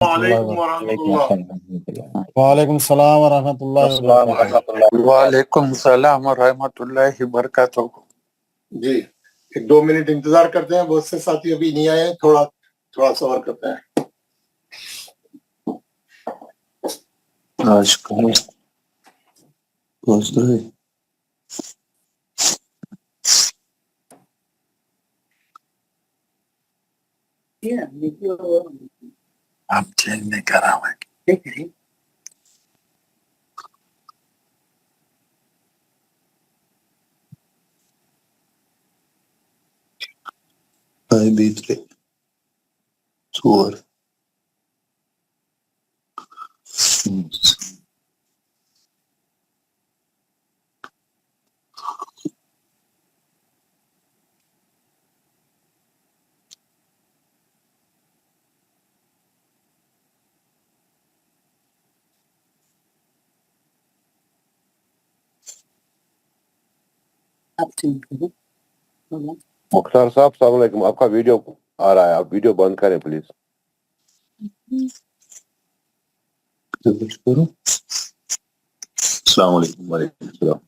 وعلیکم ورحمۃ اللہ۔ وعلیکم السلام ورحمۃ اللہ وبرکاتہ۔ وعلیکم السلام ورحمۃ اللہ وبرکاتہ۔ جی 1-2 منٹ انتظار کرتے ہیں، بہت سے ساتھی ابھی نہیں آئے ہیں، تھوڑا صبر کرتے ہیں۔ آج کل پوچھ رہے آپ چینج نہیں کرا ہوا بیترے ژور مختار صاحب السلام علیکم، آپ کا ویڈیو آ رہا ہے، آپ ویڈیو بند کریں پلیز۔ کچھ کرو۔ السلام علیکم۔ وعلیکم السلام۔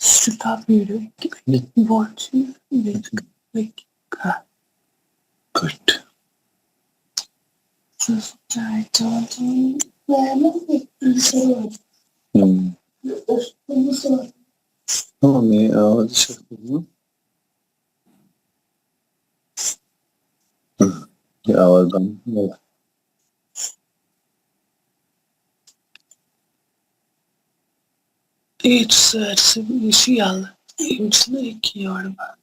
Stop video. Watch like good. میں آواز آواز بند۔ ایک سر سے اسی حالت کی اور بات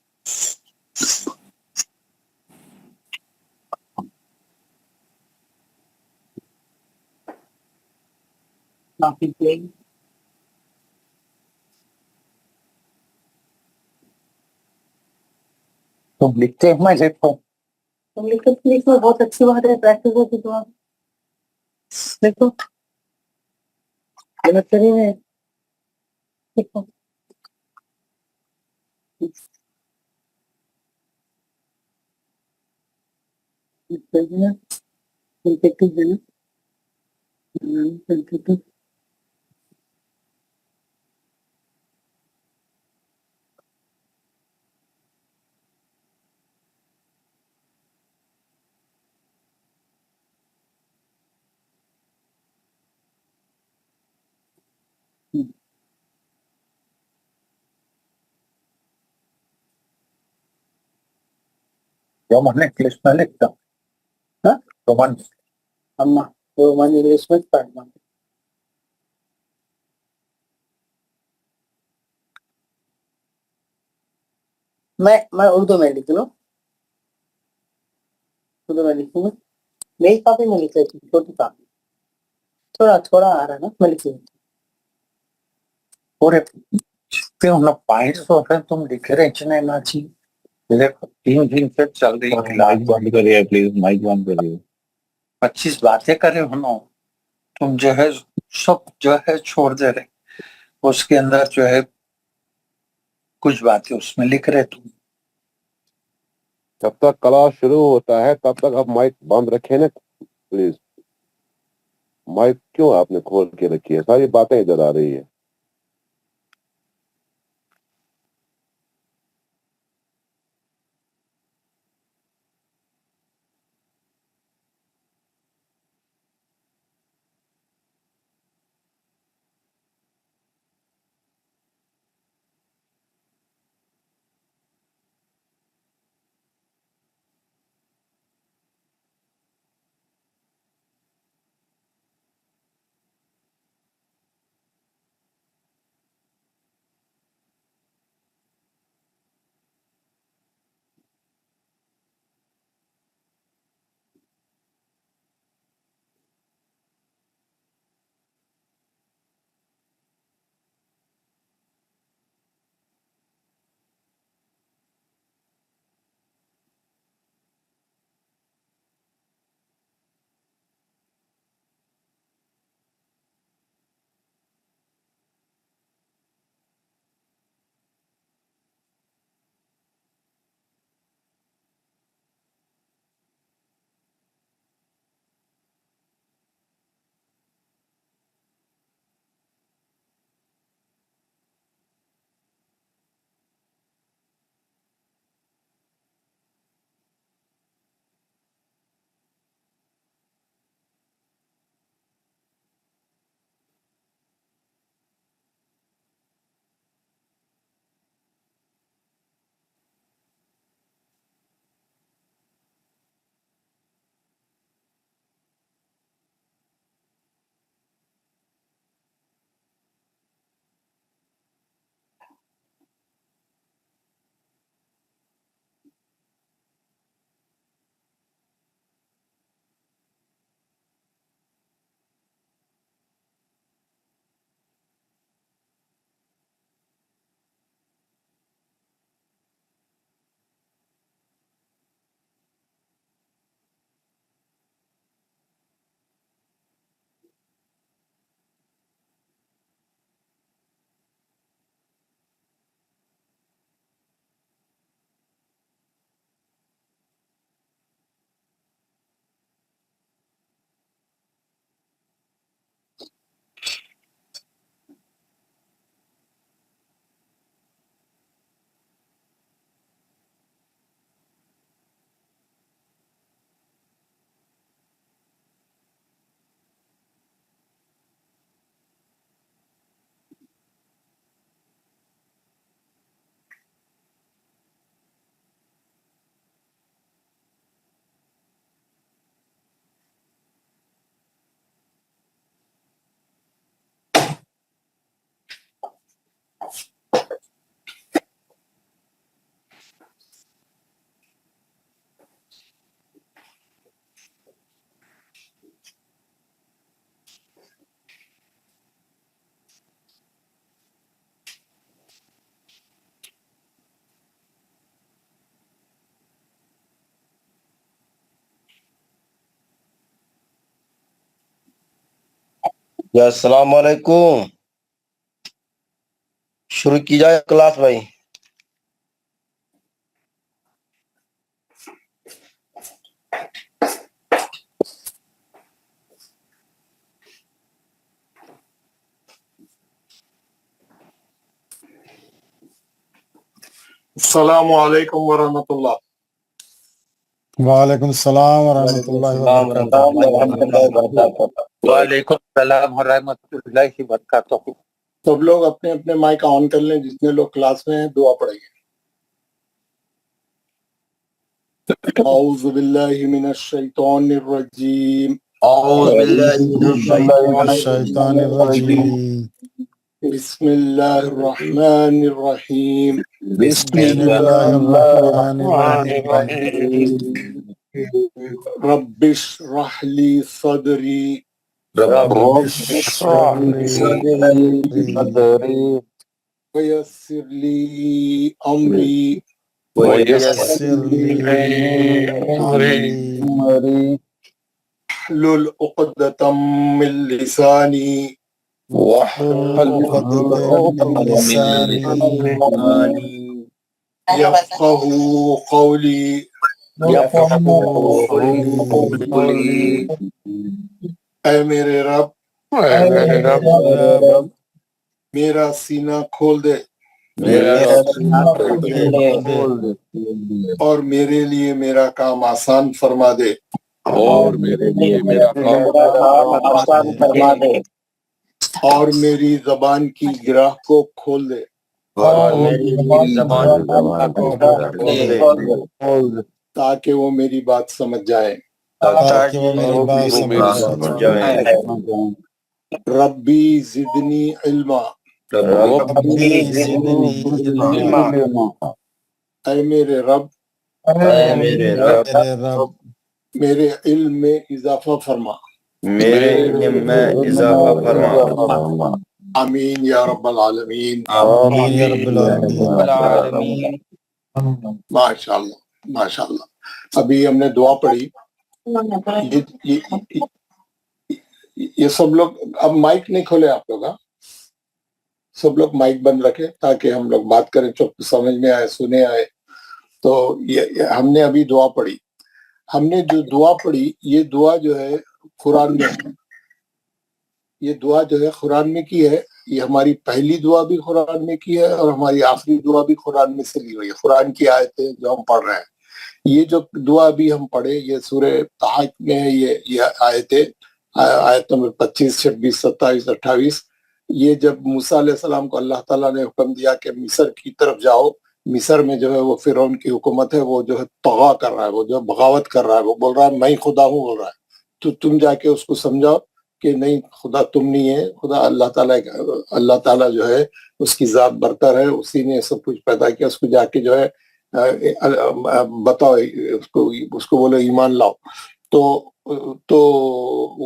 تم لکھتے ہیں، میں لکھتا ہوں۔ تم لکھو بہت اچھی بات ہے، پریکٹس ہوتی تو آپ لکھو محنت کری میں لکھو۔ رومن انگلش میں لکھتا ہوں۔ رومن انگلش میں پڑھنا۔ میں اردو میں لکھ لوں، اردو میں لکھوں گا، میری کاپی میں لکھ لیتی ہوں، چھوٹی کاپی، تھوڑا آ رہا ہے نا، میں لکھ لیتی ہوں۔ پورے پوائنٹس تم لکھ رہے چنے ناچی دیکھو 3 دن سے چل رہی مائک بند کریے پلیز، مائک بند کریے۔ 25 باتیں کرے ہوں، تم جو ہے سب جو ہے چھوڑ دے رہے، اس کے اندر جو ہے کچھ باتیں اس میں لکھ رہے تم۔ جب تک کلاس شروع ہوتا ہے تب تک آپ مائک بند رکھیں نا پلیز۔ مائک کیوں آپ نے کھول کے رکھی ہے؟ ساری باتیں ادھر آ رہی ہے۔ یا السلام علیکم. شروع کی جائے کلاس بھائی. السلام علیکم ورحمۃ اللہ. وعلیکم السلام ورحمۃ اللہ وبرکاتہ. وعلیکم السلام ورحمۃ اللہ وبرکاتہ. سب لوگ اپنے اپنے مائک آن کر لیں. جتنے لوگ کلاس میں ہیں دعا پڑھیں گے. اعوذ باللہ من الشیطان الرجیم. اعوذ باللہ من الشیطان الرجیم. بسم اللہ الرحمن الرحیم. بسم بسم اللہ الرحمن الرحیم. رب اشرح لی صدری رب اشرح لی صدری ویسر لی امری ویسر لی امری واحلل عقدۃ من لسانی واحلل عقدۃ من لسانی یفقہوا قولی. اے میرے رب میرا سینہ کھول دے اور میرے لیے میرا کام آسان فرما دے. اور میری زبان کی گرہ کو کھول دے تاکہ وہ میری بات سمجھ جائے. تاکہ وہ میری بات سمجھ جائے. ربی زدنی علما. ربی زدنی علما. اے میرے رب میرے رب میرے علم میں اضافہ فرما. میرے علم میں اضافہ فرما. آمین یا رب العالمین. آمین یا رب العالمین. ماشاء اللہ ماشاء اللہ. ابھی ہم نے دعا پڑھی. یہ سب لوگ اب مائک نہیں کھولے آپ لوگ. سب لوگ مائک بند رکھے تاکہ ہم لوگ بات کریں. چپ سمجھ میں آئے سنے آئے. تو یہ ہم نے ابھی دعا پڑھی. ہم نے جو دعا پڑھی یہ دعا جو ہے قرآن میں ہے. یہ دعا جو ہے قرآن میں کی ہے. یہ ہماری پہلی دعا بھی قرآن میں کی ہے اور ہماری آخری دعا بھی قرآن میں سے لی ہوئی ہے. قرآن کی آیتیں جو ہم پڑھ رہے ہیں. یہ جو دعا بھی ہم پڑھے یہ سورہ طاعت میں ہے. یہ آیتیں آیت نمبر 25 26 27 28. یہ جب موسیٰ علیہ السلام کو اللہ تعالیٰ نے حکم دیا کہ مصر کی طرف جاؤ. مصر میں جو ہے وہ فرعون کی حکومت ہے. وہ جو ہے طغا کر رہا ہے. وہ جو بغاوت کر رہا ہے. وہ بول رہا ہے میں خدا ہوں بول رہا ہے. تو تم جا کے اس کو سمجھاؤ کہ نہیں خدا تم نہیں ہے. خدا اللہ تعالیٰ جو ہے اس کی ذات برتر ہے. اسی نے سب کچھ پیدا کیا. اس کو جا کے جو ہے بتاؤ اس کو بولو ایمان لاؤ. تو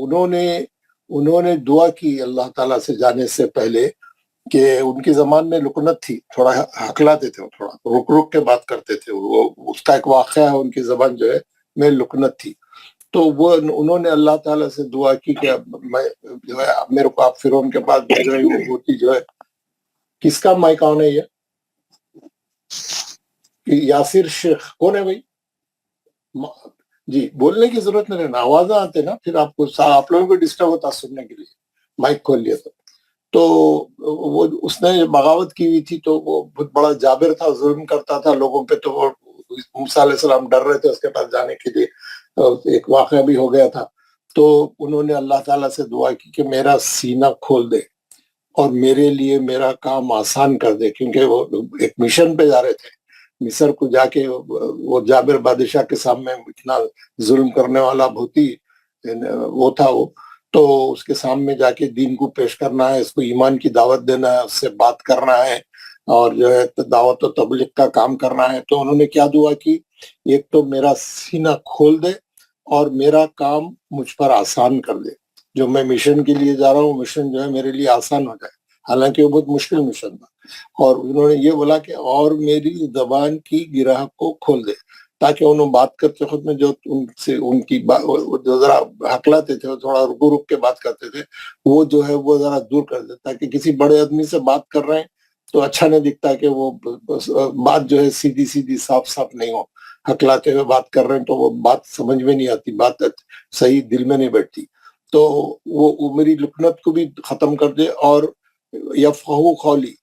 انہوں نے دعا کی اللہ تعالیٰ سے جانے سے پہلے کہ ان کی زبان میں لکنت تھی. تھوڑا ہکلاتے تھے. تھوڑا رک کے بات کرتے تھے. وہ اس کا ایک واقعہ ہے. ان کی زبان جو ہے میں لکنت تھی. تو وہ انہوں نے اللہ تعالیٰ سے دعا کی کہ میں جو ہے میرے کو آپ فرعون کے پاس بھیجو. وہ ہوتی جو ہے کس کا مائک آن ہے؟ یہ یاسر شیخ کون ہے بھائی؟ جی بولنے کی ضرورت نہیں رہنا. آوازیں آتے نا پھر آپ لوگوں کو ڈسٹرب ہوتا سننے کے لیے. مائک کھول لیا تو وہ اس نے بغاوت کی ہوئی تھی. تو وہ بہت بڑا جابر تھا. ظلم کرتا تھا لوگوں پہ. تو وہ موسیٰ علیہ السلام ڈر رہے تھے اس کے پاس جانے کے لیے. ایک واقعہ بھی ہو گیا تھا. تو انہوں نے اللہ تعالیٰ سے دعا کی کہ میرا سینہ کھول دے اور میرے لیے میرا کام آسان کر دے. کیونکہ وہ ایک مشن پہ جا رہے تھے. مصر کو جا کے وہ جابر بادشاہ کے سامنے اتنا ظلم کرنے والا بہتی وہ تھا. وہ تو اس کے سامنے جا کے دین کو پیش کرنا ہے. اس کو ایمان کی دعوت دینا ہے. اس سے بات کرنا ہے اور جو ہے دعوت و تبلیغ کا کام کرنا ہے. تو انہوں نے کیا دعا کی؟ ایک تو میرا سینہ کھول دے اور میرا کام مجھ پر آسان کر دے. جو میں مشن کے لیے جا رہا ہوں مشن جو ہے میرے لیے آسان ہو جائے. حالانکہ وہ بہت مشکل مشن تھا. اور انہوں نے یہ بولا کہ اور میری زبان کی گرہ کو کھول دے. تاکہ انہوں بات کرتے خود میں جو ان سے ان کی جو ذرا ہکلاتے تھے تھوڑا رک رک کے بات کرتے تھے وہ جو ہے وہ ذرا دور کر دے، تاکہ کسی بڑے آدمی سے بات کر رہے ہیں تو اچھا نہیں دکھتا کہ وہ بات جو ہے سیدھی سیدھی صاف صاف نہیں ہو، ہکلاتے ہوئے بات کر رہے ہیں تو وہ بات سمجھ میں نہیں آتی، بات صحیح دل میں نہیں بیٹھتی. تو وہ میری لکنت کو بھی ختم کر دے، اور یفقہوا قولی،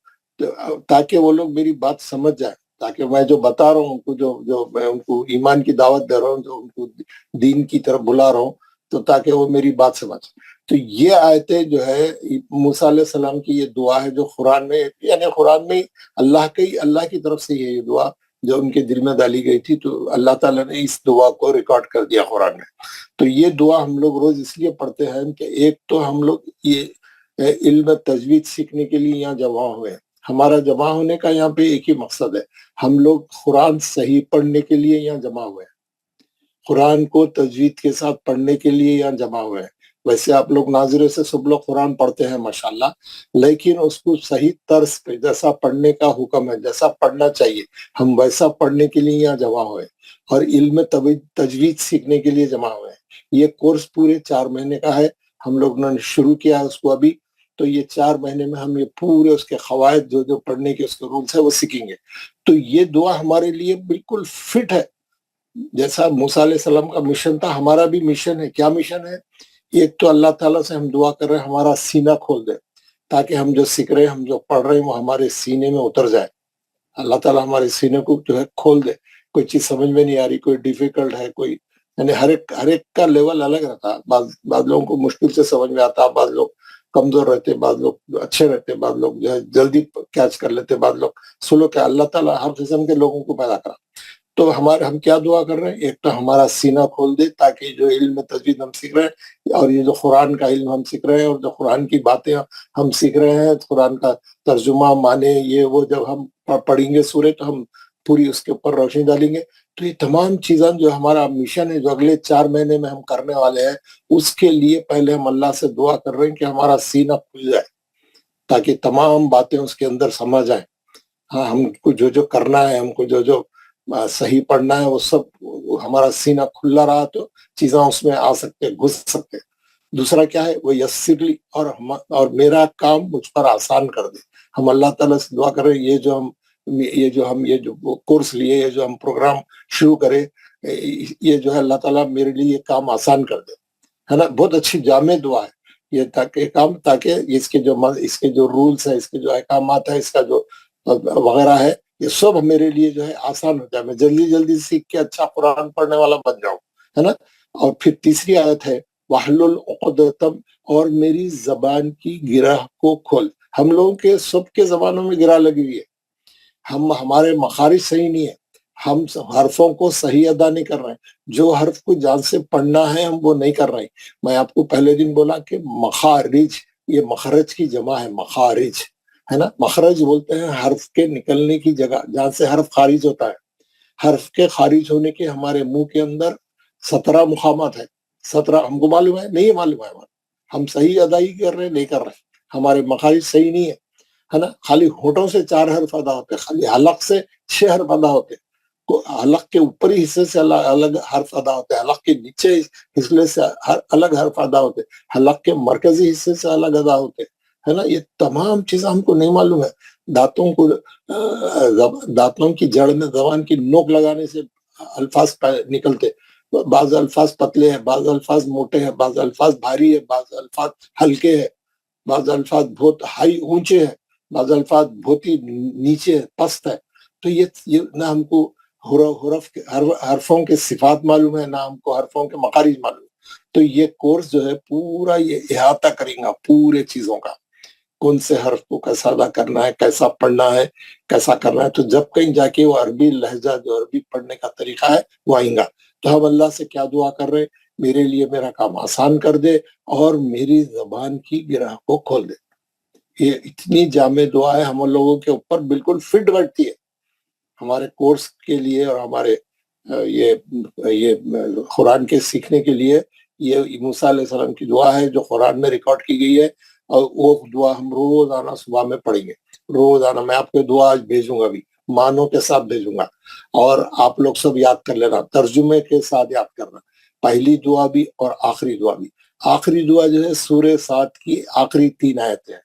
تاکہ وہ لوگ میری بات سمجھ جائیں، تاکہ میں جو بتا رہا ہوں ان کو، جو میں ان کو ایمان کی دعوت دے رہا ہوں، جو ان کو دین کی طرف بلا رہا ہوں، تو تاکہ وہ میری بات سمجھ. تو یہ آیتیں جو ہے موسیٰ علیہ السلام کی یہ دعا ہے جو قرآن میں، یعنی قرآن میں اللہ کی طرف سے یہ دعا جو ان کے دل میں ڈالی گئی تھی، تو اللہ تعالیٰ نے اس دعا کو ریکارڈ کر دیا قرآن میں. تو یہ دعا ہم لوگ روز اس لیے پڑھتے ہیں کہ ایک تو ہم لوگ یہ علم تجوید سیکھنے کے لیے یہاں جمع ہوئے ہیں. ہمارا جمع ہونے کا یہاں پہ ایک ہی مقصد ہے، ہم لوگ قرآن صحیح پڑھنے کے لیے یہاں جمع ہوئے ہیں، قرآن کو تجوید کے ساتھ پڑھنے کے لیے یہاں جمع ہوئے ہیں. ویسے آپ لوگ ناظرے سے سب لوگ قرآن پڑھتے ہیں ماشاءاللہ، لیکن اس کو صحیح طرز پہ جیسا پڑھنے کا حکم ہے، جیسا پڑھنا چاہیے، ہم ویسا پڑھنے کے لیے یہاں جمع ہوئے اور علم تجوید سیکھنے کے لیے جمع ہوئے ہیں. یہ کورس پورے 4 مہینے کا ہے، ہم لوگ نے شروع کیا ہے اس کو ابھی. تو یہ 4 مہینے میں ہم یہ پورے اس کے قواعد جو پڑھنے کے اس کے رولز ہے وہ سیکھیں گے. تو یہ دعا ہمارے لیے بالکل فٹ ہے. جیسا موسیٰ علیہ السلام کا مشن تھا، ہمارا بھی مشن ہے. کیا مشن ہے؟ ایک تو اللہ تعالیٰ سے ہم دعا کر رہے ہیں ہمارا سینہ کھول دے، تاکہ ہم جو سیکھ رہے ہیں، ہم جو پڑھ رہے ہیں وہ ہمارے سینے میں اتر جائے. اللہ تعالیٰ ہمارے سینے کو جو ہے کھول دے. کوئی چیز سمجھ میں نہیں آ رہی، کوئی ڈیفیکلٹ ہے، کوئی یعنی ہر ایک کا لیول الگ رہتا ہے. بعض لوگوں کو مشکل سے سمجھ میں آتا، بعض لوگ کمزور رہتے، بعض لوگ اچھے رہتے، بعض لوگ جو ہے جلدی کیچ کر لیتے، بعض لوگ سلو. کہ اللہ تعالیٰ ہر قسم کے لوگوں کو پیدا کرا. تو ہم کیا دعا کر رہے ہیں؟ ایک تو ہمارا سینہ کھول دے، تاکہ جو علم تجوید ہم سیکھ رہے ہیں اور یہ جو قرآن کا علم ہم سیکھ رہے ہیں اور جو قرآن کی باتیں ہم سیکھ رہے ہیں، قرآن کا ترجمہ، معنی، یہ وہ جب ہم پڑھیں گے سورے تو ہم پوری اس کے اوپر روشنی ڈالیں گے. تو یہ تمام چیزیں جو ہمارا مشن ہے جو اگلے 4 مہینے میں ہم کرنے والے ہیں، اس کے لیے پہلے ہم اللہ سے دعا کر رہے ہیں کہ ہمارا سینہ کھل جائے، تاکہ تمام باتیں اس کے اندر سمجھ آئیں. ہاں، ہم کو جو کرنا ہے، ہم کو جو صحیح پڑھنا ہے، وہ سب ہمارا سینہ کھلا رہا تو چیزیں اس میں آ سکتے، گھس سکتے. دوسرا کیا ہے؟ وہ یسرلی، اور میرا کام مجھ پر آسان کر دے. ہم اللہ تعالیٰ سے دعا کر رہے ہیں یہ جو کورس لیے، یہ جو ہم پروگرام شروع کرے، یہ جو ہے اللہ تعالیٰ میرے لیے یہ کام آسان کر دے، ہے نا. بہت اچھی جامع دعا ہے یہ، تاکہ اس کے جو رولز ہیں، اس کے جو احکامات ہیں، اس کا جو وغیرہ ہے، یہ سب میرے لیے جو ہے آسان ہوتا ہے. میں جلدی سیکھ کے اچھا قرآن پڑھنے والا بن جاؤں، ہے نا. اور پھر تیسری آیت ہے وَحْلُلْ عُقْدَةً، اور میری زبان کی گرہ کو کھول. ہم لوگوں کے سب کے زبانوں میں گرہ لگی ہوئی ہے، ہمارے مخارج صحیح نہیں ہے، ہم حرفوں کو صحیح ادا نہیں کر رہے ہیں. جو حرف کو جان سے پڑھنا ہے ہم وہ نہیں کر رہے ہیں. میں آپ کو پہلے دن بولا کہ مخارج، یہ مخرج کی جمع ہے، مخارج ہے نا. مخرج بولتے ہیں حرف کے نکلنے کی جگہ جہاں سے حرف خارج ہوتا ہے. حرف کے خارج ہونے کے ہمارے منہ کے اندر 17 مقامات ہیں. 17 ہم کو معلوم ہے؟ نہیں معلوم ہے. ہم صحیح ادائی کر رہے ہیں؟ نہیں کر رہے. ہمارے مخارج صحیح نہیں ہے نا. خالی ہونٹوں سے 4 حرف ادا ہوتے، خالی حلق سے 6 حرف ادا ہوتے. حلق کے اوپری حصے سے الگ حرف ادا ہوتے، حلق کے نیچے حصے سے الگ حرف ادا ہوتے، حلق کے مرکزی حصے سے الگ ادا ہوتے، ہے نا. یہ تمام چیزیں ہم کو نہیں معلوم ہے. دانتوں کی جڑ میں زبان کی نوک لگانے سے الفاظ نکلتے. بعض الفاظ پتلے ہیں، بعض الفاظ موٹے ہیں، بعض الفاظ بھاری ہے، بعض الفاظ ہلکے ہیں، بعض الفاظ بہت اونچے ہیں، بعض الفاظ بہت ہی نیچے پست ہے. تو یہ نہ ہم کو حرفوں کے صفات معلوم ہے، نہ ہم کو حرفوں کے مخارج معلوم ہے. تو یہ کورس جو ہے پورا یہ احاطہ کریں گا پورے چیزوں کا، کون سے حرف کو کیسا ادا کرنا ہے، کیسا پڑھنا ہے، کیسا کرنا ہے. تو جب کہیں جا کے وہ عربی لہجہ جو عربی پڑھنے کا طریقہ ہے وہ آئیں گا. تو ہم اللہ سے کیا دعا کر رہے ہیں؟ میرے لیے میرا کام آسان کر دے اور میری زبان کی گرہ کو کھول دے. یہ اتنی جامع دعا ہے، ہم لوگوں کے اوپر بالکل فٹ بیٹھتی ہے. ہمارے کورس کے لیے اور ہمارے یہ قرآن کے سیکھنے کے لیے یہ موسیٰ علیہ السلام کی دعا ہے جو قرآن میں ریکارڈ کی گئی ہے. اور وہ دعا ہم روزانہ صبح میں پڑھیں گے. روزانہ میں آپ کو دعا آج بھیجوں گا بھی، معنوں کے ساتھ بھیجوں گا، اور آپ لوگ سب یاد کر لینا، ترجمے کے ساتھ یاد کرنا، پہلی دعا بھی اور آخری دعا بھی۔ آخری دعا جو ہے سورہ صاد کی آخری 3 آیتیں ہیں،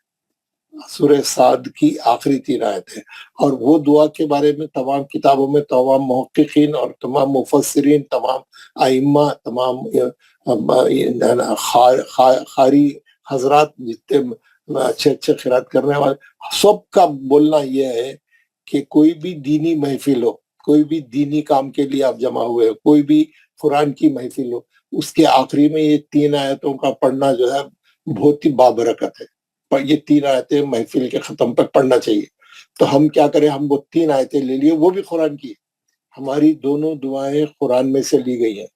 سورہ صاد کی آخری 3 آیتیں، اور وہ دعا کے بارے میں تمام کتابوں میں تمام محققین اور تمام مفسرین، تمام ائمہ، تمام خاری حضرات، جتنے اچھے اچھے قرات کرنے والے، سب کا بولنا یہ ہے کہ کوئی بھی دینی محفل ہو، کوئی بھی دینی کام کے لیے آپ جمع ہوئے ہو، کوئی بھی قرآن کی محفل ہو، اس کے آخری میں یہ 3 آیتوں کا پڑھنا جو ہے بہت ہی بابرکت ہے، پر یہ 3 آیتیں محفل کے ختم پر پڑھنا چاہیے۔ تو ہم کیا کریں، ہم وہ 3 آیتیں لے لیے، وہ بھی قرآن کی، ہماری دونوں دعائیں قرآن میں سے لی گئی ہیں۔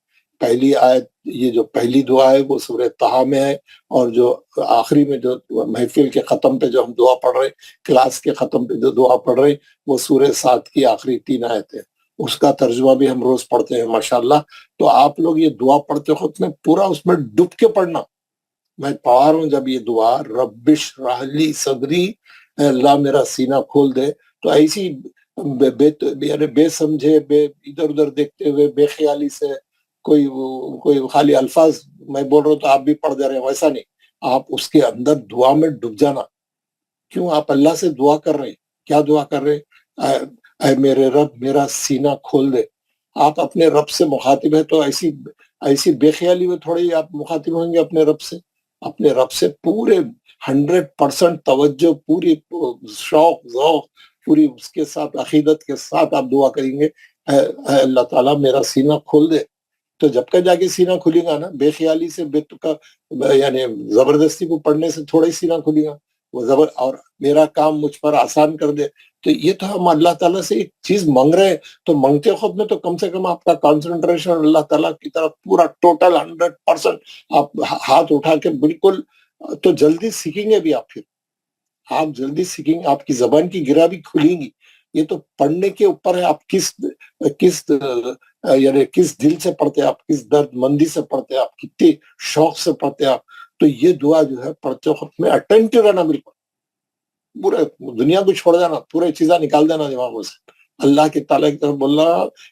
پہلی آیت، یہ جو پہلی دعا ہے وہ سورہ طہ میں ہے، اور جو آخری میں جو محفل کے ختم پہ جو ہم دعا پڑھ رہے ہیں، کلاس کے ختم پہ جو دعا پڑھ رہے ہیں، وہ سورہ صاد کی آخری 3 آیتیں، اس کا ترجمہ بھی ہم روز پڑھتے ہیں ماشاءاللہ۔ تو آپ لوگ یہ دعا پڑھتے وقت میں پورا اس میں ڈب کے پڑھنا۔ میں پڑھا رہا ہوں جب یہ دعا، رب اشرح لی صدری، اے اللہ میرا سینہ کھول دے، تو ایسی بے سمجھے، ادھر ادھر دیکھتے ہوئے، بے خیالی سے کوئی خالی الفاظ میں بول رہا ہوں تو آپ بھی پڑھ دے رہے ہیں، ویسا نہیں، آپ اس کے اندر دعا میں ڈب جانا۔ کیوں؟ آپ اللہ سے دعا کر رہے ہیں، کیا دعا کر رہے ہیں؟ اے میرے رب میرا سینہ کھول دے۔ آپ اپنے رب سے مخاطب ہے، تو ایسی بے خیالی میں تھوڑی آپ مخاطب ہوں گے اپنے رب سے؟ اپنے رب سے پورے 100% توجہ، پوری شوق ذوق، پوری اس کے ساتھ عقیدت کے ساتھ آپ دعا کریں گے، اے اللہ تعالیٰ میرا سینہ کھول دے۔ تو جب کا جا کے سینہ کھلے گا نا، بے خیالی سے، بے تکا، یعنی زبردستی کو پڑھنے سے تھوڑا ہی سینہ کھلے گا، وہ اور میرا کام مجھ پر آسان کر دے۔ تو یہ تو ہم اللہ تعالیٰ سے ایک چیز مانگ رہے ہیں، تو مانگتے خود میں تو کم سے کم آپ کا کانسنٹریشن اللہ تعالیٰ کی طرف پورا ٹوٹل 100% آپ ہاتھ اٹھا کے بالکل، تو جلدی سیکھیں گے بھی آپ، آپ جلدی سیکھیں گے، آپ کی زبان کی گرہ بھی کھلیں گی۔ یہ تو پڑھنے کے اوپر ہے، آپ کس دل سے پڑھتے ہیں، آپ کس درد مندی سے پڑھتے ہیں، آپ کتنے شوق سے پڑھتے ہیں آپ۔ تو یہ دعا جو ہے پڑھتے وقت میں اٹینٹو رہنا، بالکل پورے دنیا کو چھوڑ دینا، پورے چیزیں نکال دینا دماغوں سے، اللہ کے تعالیٰ کی طرف بولنا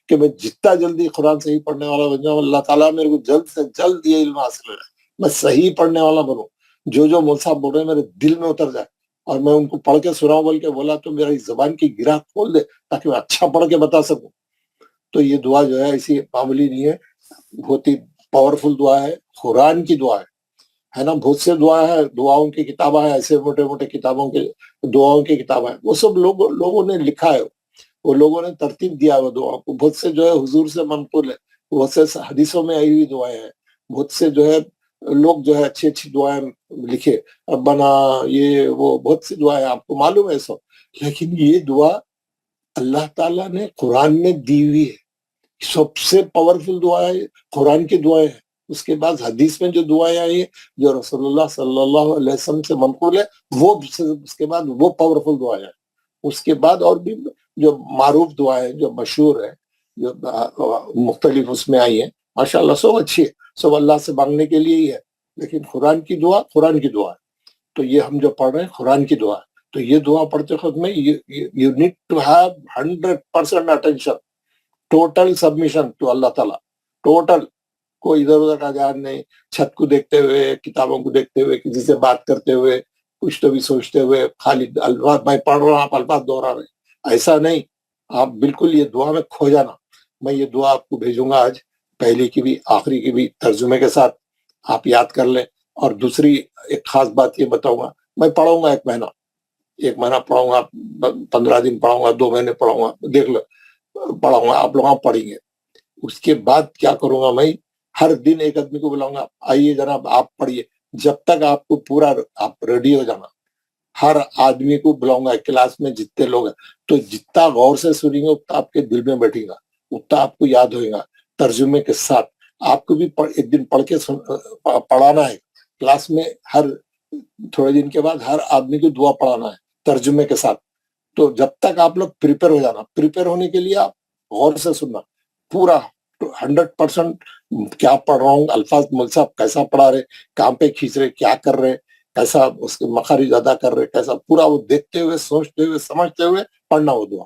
کہ میں جتنا جلدی قرآن صحیح پڑھنے والا بن جاؤں، اللہ تعالیٰ میرے کو جلد سے جلد یہ علم حاصل ہے، میں صحیح پڑھنے والا بنوں، جو مول صاحب بول رہے ہیں میرے دل میں اتر جائے، اور میں ان کو پڑھ کے سناؤں بول کے بولا تو میری زبان کی گرہ کھول دے، تاکہ میں اچھا پڑھ کے بتا سکوں۔ تو یہ دعا جو ہے ایسی معمولی نہیں ہے، بہت ہی پاورفل دعا ہے، قرآن کی دعا ہے نا۔ بہت سے دعا ہے، دعاؤں کی کتابیں ہیں، ایسے موٹے موٹے کتابوں کے دعاؤں کی کتابیں ہیں، وہ سب لوگوں نے لکھا ہے، وہ لوگوں نے ترتیب دیا ہے دعاؤں کو، بہت سے جو ہے حضور سے منقول ہے، بہت سے حدیثوں میں آئی ہوئی دعائیں ہیں، بہت سے جو ہے لوگ جو ہے اچھی اچھی دعائیں لکھے، ربنا، یہ وہ بہت سی دعائیں آپ کو معلوم ہے سب، لیکن یہ دعا اللہ تعالیٰ نے قرآن میں دی ہوئی ہے، سب سے پاورفل دعا ہے، قرآن کی دعائیں ہیں۔ اس کے بعد حدیث میں جو دعائیں آئی ہیں، جو رسول اللہ صلی اللہ علیہ وسلم سے منقول ہے، وہ اس کے بعد وہ پاورفل دعائیں ہیں۔ اس کے بعد اور بھی جو معروف دعائیں جو مشہور ہیں، جو مختلف اس میں آئی ہیں، ماشاءاللہ سب اچھی ہے، سب اللہ سے مانگنے کے لیے ہی ہے، لیکن قرآن کی دعا قرآن کی دعا ہے۔ تو یہ ہم جو پڑھ رہے ہیں قرآن کی دعا ہے، تو یہ دعا پڑھتے وقت میں you need to have 100% attention, total submission to اللہ تعالیٰ، ٹوٹل، کوئی ادھر ادھر کا دھیان نہیں، چھت کو دیکھتے ہوئے، کتابوں کو دیکھتے ہوئے، کسی سے بات کرتے ہوئے، کچھ تو بھی سوچتے ہوئے، خالی الفاظ میں پڑھ رہا ہوں آپ الفاظ دوہرا رہے، ایسا نہیں، آپ بالکل یہ دعا میں کھو جانا۔ میں یہ دعا آپ کو بھیجوں گا آج، پہلی کی بھی آخری کی بھی ترجمے کے ساتھ، آپ یاد کر لیں۔ اور دوسری ایک خاص بات یہ بتاؤں گا، میں پڑھاؤں گا 1 مہینہ پڑھاؤں گا، 15 دن پڑھاؤں گا، 2 مہینے پڑھاؤں گا، دیکھ لو، پڑھاؤں گا، آپ لوگ پڑھیں گے۔ اس کے بعد کیا کروں گا، میں ہر دن ایک آدمی کو بلاؤں گا، آئیے جناب آپ پڑھیے، جب تک آپ کو پورا آپ ریڈی ہو جانا۔ ہر آدمی کو بلاؤں گا کلاس میں، جتنے لوگ ہیں، تو جتنا غور سے سنیں گے اتنا آپ کے دل میں بیٹھے گا، اتنا آپ کو یاد ہوئے گا، ترجمے کے ساتھ۔ آپ کو بھی ایک دن پڑھ کے پڑھانا ہے کلاس میں، ہر تھوڑے دن کے بعد ہر آدمی کو دعا پڑھانا ہے ترجمے کے ساتھ۔ تو جب تک آپ لوگ پریپئر ہو جانا، پریپئر ہونے کے لیے آپ غور سے سننا پورا 100%، کیا پڑھ رہا ہوں، الفاظ مول صاحب کیسا پڑھا رہے، کہاں پہ کھینچ رہے، کیا کر رہے، کیسا اس کے مخارج ادا کر رہے، کیسا، پورا وہ دیکھتے ہوئے، سوچتے ہوئے، سمجھتے ہوئے پڑھنا وہ دعا۔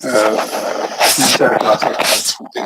3-4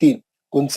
3.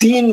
3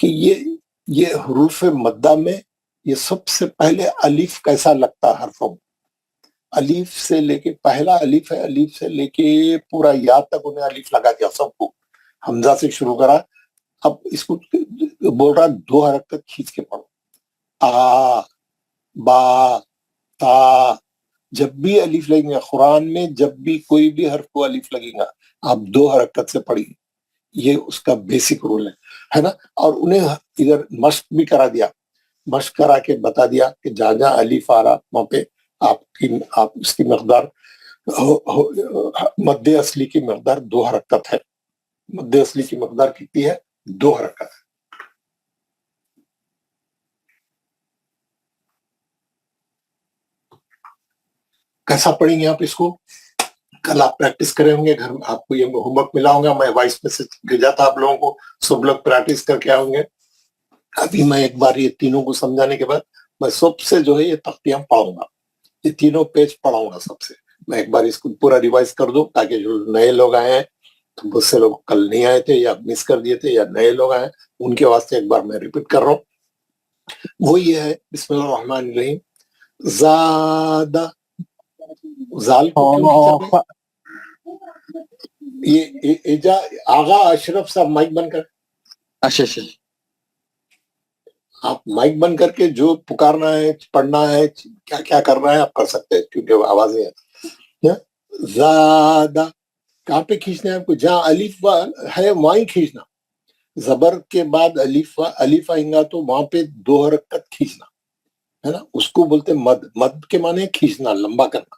کہ یہ حروف مدہ میں یہ سب سے پہلے الف کیسا لگتا ہے حرفوں میں. الف سے لے کے پہلا الف ہے، الف سے لے کے پورا یا تک انہیں الف لگا دیا سب کو، حمزہ سے شروع کرا. اب اس کو بول رہا 2 حرکت کھینچ کے پڑھو. آ با تا. جب بھی الف لگیں گا قرآن میں، جب بھی کوئی بھی حرف کو الف لگے گا آپ 2 حرکت سے پڑھیں. یہ اس کا بیسک رول ہے نا. اور انہیں ادھر مشق بھی کرا دیا، مشق کرا کے بتا دیا کہ جہاں جہاں الف آ رہا وہاں پہ آپ اس کی مقدار مد اصلی کی مقدار 2 حرکت ہے. مد اصلی کی مقدار کتنی ہے؟ 2 حرکت ہے. کیسا پڑھیں گے آپ اس کو؟ کل آپ پریکٹس کرے ہوں گے گھر میں، آپ کو یہ ہوم ورک ملا ہوگا، میں وائس میسج بھیجا تھا آپ لوگوں کو، سب لوگ پریکٹس کر کے آؤں گے. ابھی میں ایک بار یہ تینوں کو سمجھانے کے بعد میں سب سے جو ہے یہ تختیاں پڑھاؤں گا، یہ تینوں پیج پڑھاؤں گا سب سے. میں ایک بار اس کو پورا ریوائز کر دوں تاکہ جو نئے لوگ آئے ہیں، تو بہت سے لوگ کل نہیں آئے تھے یا مس کر دیے تھے، یا نئے لوگ آئے ان کے واسطے ایک بار میں ریپیٹ کر رہا ہوں. وہ یہ ہے بسم اللہ الرحمن الرحیم. زادہ، زال کو کیوں کھینچا میں؟ یہ آغا اشرف صاحب مائک بند کر. اچھا اچھا آپ مائک بند کر کے جو پکارنا ہے، پڑھنا ہے، کیا کیا کرنا ہے آپ کر سکتے ہیں، کیونکہ آوازیں ہیں. زادہ کہاں پہ کھینچنا ہے آپ کو؟ جہاں الف ہے وہاں ہی کھینچنا. زبر کے بعد الف آئیں گا تو وہاں پہ 2 حرکت کھینچنا ہے نا. اس کو بولتے مد. مد کے معنی کھینچنا، لمبا کرنا.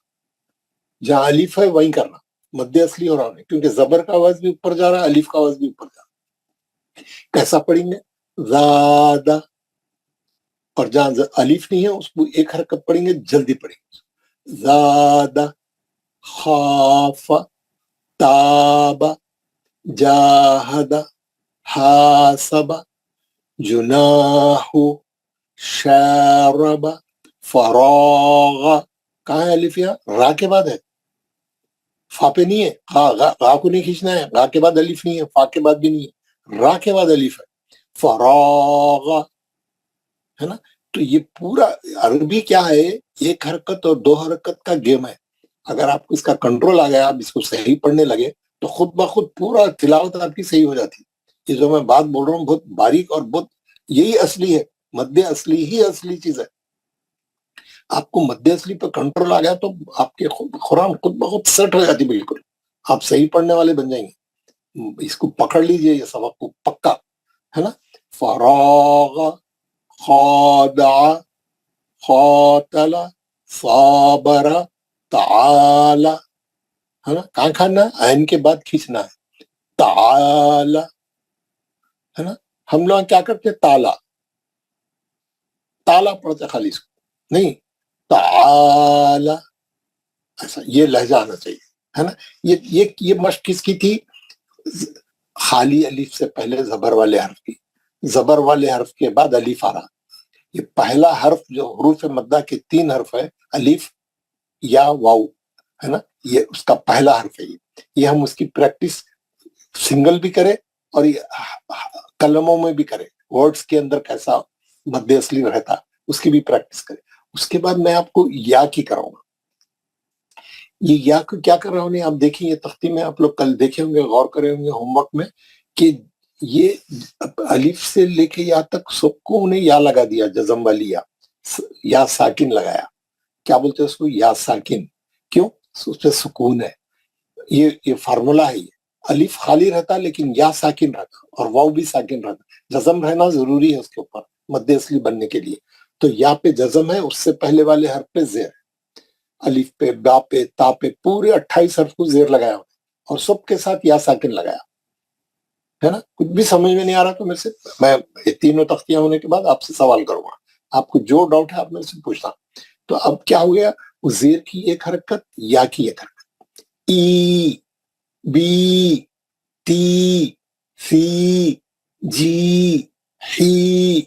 جہاں الف ہے وہیں کرنا، مد اصلی اور آنے، کیونکہ زبر کا آواز بھی اوپر جا رہا ہے، الف کا آواز بھی اوپر جا رہا ہے. کیسا پڑھیں گے؟ زادہ. اور جہاں الف نہیں ہے اس کو 1 حرکت پڑھیں گے، جلدی پڑھیں گے. زادہ، خاف، تاب، جاہد، حاسب، جناح، شارب، فراغ. کہاں ہے الف؟ یہاں را کے بعد ہے، فا پہ نہیں ہے. را کو نہیں کھینچنا ہے، را کے بعد الف نہیں ہے، فا کے بعد بھی نہیں ہے، را کے بعد الف ہے. فراغ ہے نا. تو یہ پورا عربی کیا ہے، 1 حرکت اور 2 حرکت کا گیم ہے. اگر آپ کو اس کا کنٹرول آ گیا، آپ اس کو صحیح پڑھنے لگے تو خود بخود پورا تلاوت آپ کی صحیح ہو جاتی. یہ جو میں بات بول رہا ہوں بہت باریک اور بہت یہی اصلی ہے. مد اصلی ہی اصلی چیز ہے. آپ کو مد اصلی پہ کنٹرول آ گیا تو آپ کے قرآن خود بخود سیٹ ہو جاتی، بالکل آپ صحیح پڑھنے والے بن جائیں گے. اس کو پکڑ لیجئے، یہ سبق کو پکا ہے نا. فراغ، خادع، قاتل، صابر، تعالی ہے نا. کہاں کھانا ہے؟ عین کے بعد کھینچنا ہے. تعالی ہے نا. ہم لوگ کیا کرتے؟ تالا، تالا پڑھتے خالی، اس کو نہیں. تعالی ایسا یہ لہجہ آنا چاہیے ہے نا. یہ مشق کس کی تھی؟ خالی الف سے پہلے زبر والے حرف کی. زبر والے حرف کے بعد الف آ رہا. یہ پہلا حرف جو حروف مدہ کے 3 حرف ہے، الف، یا، واو ہے نا. یہ اس کا پہلا حرف ہے. یہ ہم اس کی پریکٹس سنگل بھی کرے اور کلموں میں بھی کرے، ورڈز کے اندر کیسا مد اصلی رہتا اس کی بھی پریکٹس کرے. اس کے بعد میں آپ کو یا کی کراؤں گا. یہ یا کو کیا کر رہا ہوں آپ دیکھیں، یہ تختی میں آپ لوگ کل دیکھے ہوں گے، غور کرے ہوں گے ہوم ورک میں، کہ یہ الف سے لے کے یا تک سب کو انہیں یا لگا دیا، جزم والی یا ساکن لگایا. کیا بولتے ہیں اس کو؟ یا ساکن. کیوں؟ اس پہ سکون ہے. یہ فارمولا ہے. یہ الف خالی رہتا لیکن یا ساکن رہتا، اور واو بھی ساکن رہتا. جزم رہنا ضروری ہے اس کے اوپر مد اصلی بننے کے لیے. تو یا پہ جزم ہے، اس سے پہلے والے حرف پہ زیر ہے. الف پہ، با پہ، تا پہ، پورے 28 حرف کو زیر لگایا اور سب کے ساتھ یا ساکن لگایا ہے نا. کچھ بھی سمجھ میں نہیں آ رہا تو میرے سے، میں یہ تینوں تختیاں ہونے کے بعد آپ سے سوال کروں گا. آپ کو جو ڈاؤٹ ہے آپ میرے سے پوچھنا. تو اب کیا ہو گیا؟ زیر کی 1 حرکت، یا کی 1 حرکت. ای، بی، تی، سی، جی، ہی،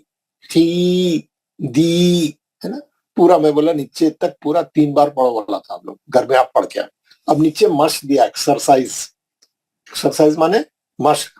خی، دی ہے نا. پورا میں بولا نیچے تک پورا 3 بار پڑھو والا تھا. آپ لوگ گھر میں آپ پڑھ کے آئے. اب نیچے مشق دیا، ایکسرسائز. ایکسرسائز مانے مشق.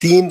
3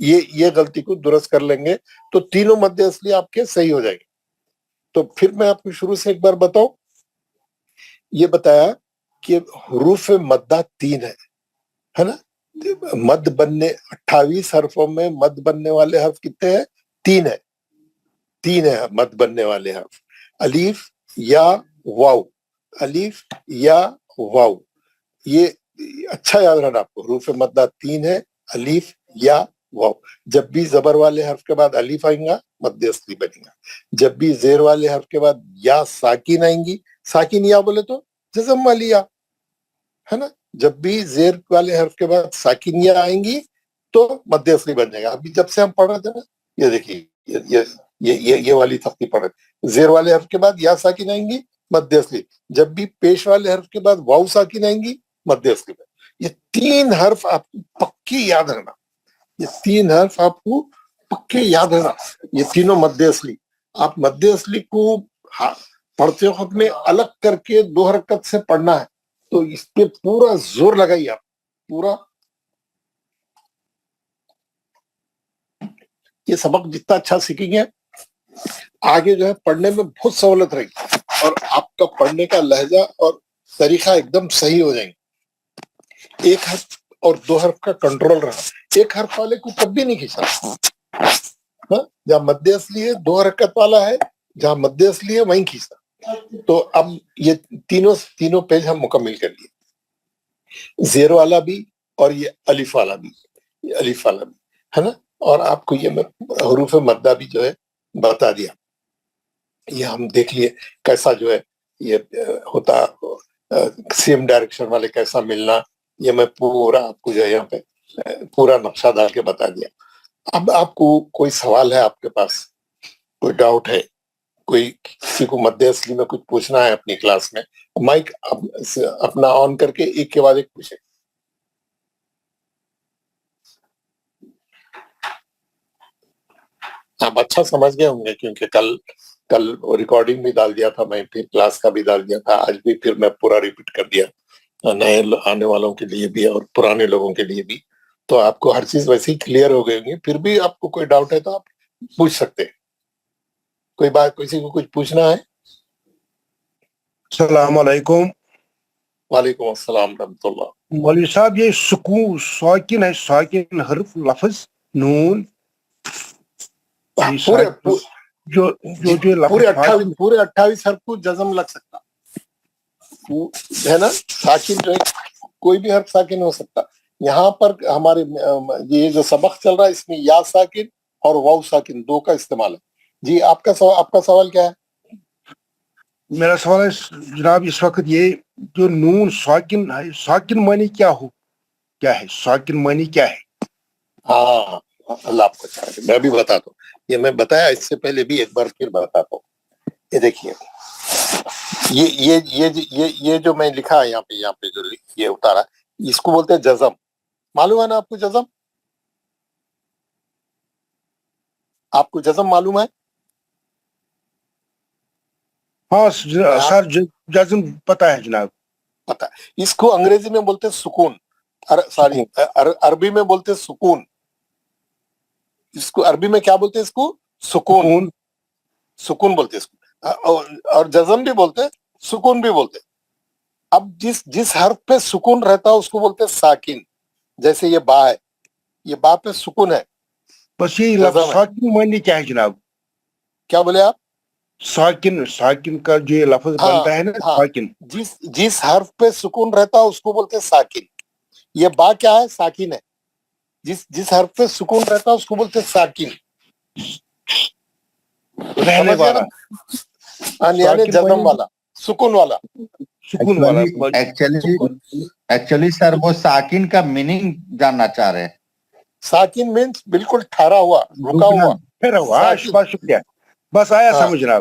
یہ غلطی کو درست کر لیں گے تو تینوں مد اصلی آپ کے صحیح ہو جائیں گے. تو پھر میں آپ کو شروع سے ایک بار بتاؤں. یہ بتایا کہ حروف مدہ 3 ہے نا. مد بننے 28 حرفوں میں مد بننے والے حرف کتنے ہیں؟ 3 ہے. 3 ہے مد بننے والے حرف. الف یا واو، الف یا واو. یہ اچھا یاد رہنا آپ کو. حروف مدہ 3 ہے، الف یا واو. جب بھی زبر والے حرف کے بعد الف آئیں گا مد اصلی بنے گا. جب بھی زیر والے حرف کے بعد یا ساکن آئیں گی، ساکن یا بولے تو جزم والی یا ہے نا. جب بھی زیر والے حرف کے بعد ساکن یا آئیں گی تو مد اصلی بن جائے گا. ابھی جب سے ہم پڑھ رہے تھے نا، یہ دیکھیے یہ والی تختی پڑھ رہے تھے. زیر والے حرف کے بعد یا ساکن آئیں گی مد اصلی. جب بھی پیش والے حرف کے بعد واو ساکن آئیں گی مد اصلی بن. یہ 3 حرف آپ کو پکی یاد رہنا. یہ 3 حرف آپ کو پکے یاد رہنا. یہ تینوں مد اصلی. آپ مد اصلی کو پڑھتے وقت میں الگ کر کے 2 حرکت سے پڑھنا ہے تو اس پہ پورا زور لگائیے آپ. پورا یہ سبق جتنا اچھا سیکھیں گے آگے جو ہے پڑھنے میں بہت سہولت رہے گی اور آپ کا پڑھنے کا لہجہ اور طریقہ ایک دم صحیح ہو جائیں گے. ایک حرف اور 2 حرف کا کنٹرول رہا. ایک حرف والے کو کبھی نہیں کھینچنا. جہاں مد اصلی ہے 2 حرکت والا ہے، جہاں مد اصلی ہے وہیں کھینچنا. تو اب یہ تینوں پیج ہم مکمل کر لیے. زیر والا بھی اور یہ الف والا بھی، یہ الف والا بھی ہے نا. اور آپ کو یہ میں حروف مدہ بھی جو ہے بتا دیا. یہ ہم دیکھ لیے کیسا جو ہے یہ ہوتا سیم ڈائریکشن والے کیسا ملنا. یہ میں پورا آپ کو جو ہے یہاں پہ پورا نقشہ ڈال کے بتا دیا. اب آپ کو کوئی سوال ہے آپ کے پاس، کوئی ڈاؤٹ ہے، کوئی کسی کو مد اصلی میں کچھ پوچھنا ہے اپنی کلاس میں، مائک اپنا آن کر کے ایک کے بعد ایک پوچھے. آپ اچھا سمجھ گئے ہوں گے کیونکہ کل ریکارڈنگ بھی ڈال دیا تھا میں، پھر کلاس کا بھی ڈال دیا تھا. آج بھی پھر میں پورا ریپیٹ کر دیا نئے آنے والوں کے لیے بھی اور پرانے لوگوں کے لیے بھی. تو آپ کو ہر چیز ویسے ہی کلیئر ہو گئی ہوں گی. پھر بھی آپ کو کوئی ڈاؤٹ ہے تو آپ پوچھ سکتے ہیں. کوئی بات، کسی کو کچھ پوچھنا ہے؟ السلام علیکم. وعلیکم السلام رحمۃ اللہ. مولوی صاحب یہ سکون ساکن ہے، ساکن حرف لفظ نون پورے جو لفظ پورے 28 حرف کو جزم لگ سکتا ہے نا. ساکن جو ہے کوئی بھی حرف ساکن ہو سکتا. یہاں پر ہمارے یہ جو سبق چل رہا ہے اس میں یا ساکن اور واو ساکن 2 کا استعمال ہے. جی آپ کا سوال کیا ہے؟ میرا سوال ہے جناب اس وقت یہ جو نون ساکن ہے، ساکن معنی کیا ہے؟ ساکن معنی کیا ہے؟ ہاں اللہ آپ کو چاہے میں بھی بتاتا ہوں. یہ میں بتایا اس سے پہلے بھی، ایک بار پھر بتاتا ہوں. یہ دیکھیے یہ جو میں لکھا ہے یہاں پہ جو یہ اتارا، اس کو بولتے ہیں جزم. معلوم ہے نا آپ کو جزم؟ آپ کو جزم معلوم ہے؟ ہاں سر جزم پتہ ہے جناب. پتہ. اس کو انگریزی میں بولتے ہیں سکون. سوری عربی میں بولتے ہیں سکون. اس کو عربی میں کیا بولتے ہیں؟ اس کو سکون. سکون بولتے ہیں اس کو. اور جزم بھی بولتے ہیں، سکون بھی بولتے ہیں. اب جس حرف پہ سکون رہتا ہے اس کو بولتے ہیں ساکن. جیسے یہ با ہے، یہ با پہ سکون ہے. بس یہ لفظ ساکن معنی کیا ہے جناب؟ کیا بولے آپ؟ ساکن کا جو یہ لفظ بنتا ہے نا ساکن، جس حرف پہ سکون رہتا ہے اس کو بولتے ہیں ساکن. یہ با کیا ہے؟ ساکن ہے. جس حرف پہ سکون رہتا ہے اس کو بولتے ہیں ساکن. رہنے والا، یعنی جزم والا، سکون والا. سکون والا. ایکچولی سر وہ ساکن کا میننگ جاننا چاہ رہے ہیں. ساکن مینس بالکل ٹھہرا ہوا، رکا ہوا. بس شکریہ، بس آیا سمجھ رہا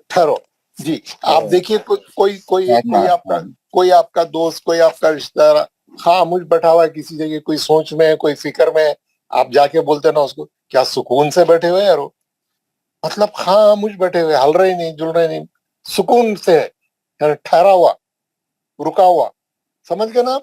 ٹھہرو. جی آپ دیکھیے کوئی آپ کا دوست، کوئی آپ کا رشتہ دار خاموش بیٹھا ہوا ہے کسی جگہ، کوئی سوچ میں ہے، کوئی فکر میں ہے. آپ جا کے بولتے نا اس کو کیا سکون سے بیٹھے ہوئے یارو، مطلب خاموش بیٹھے ہوئے، ہل رہے نہیں، جل رہے نہیں، سکون سے ہے، یعنی ٹھہرا ہوا، رکا ہوا. سمجھ گئے نا آپ؟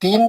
3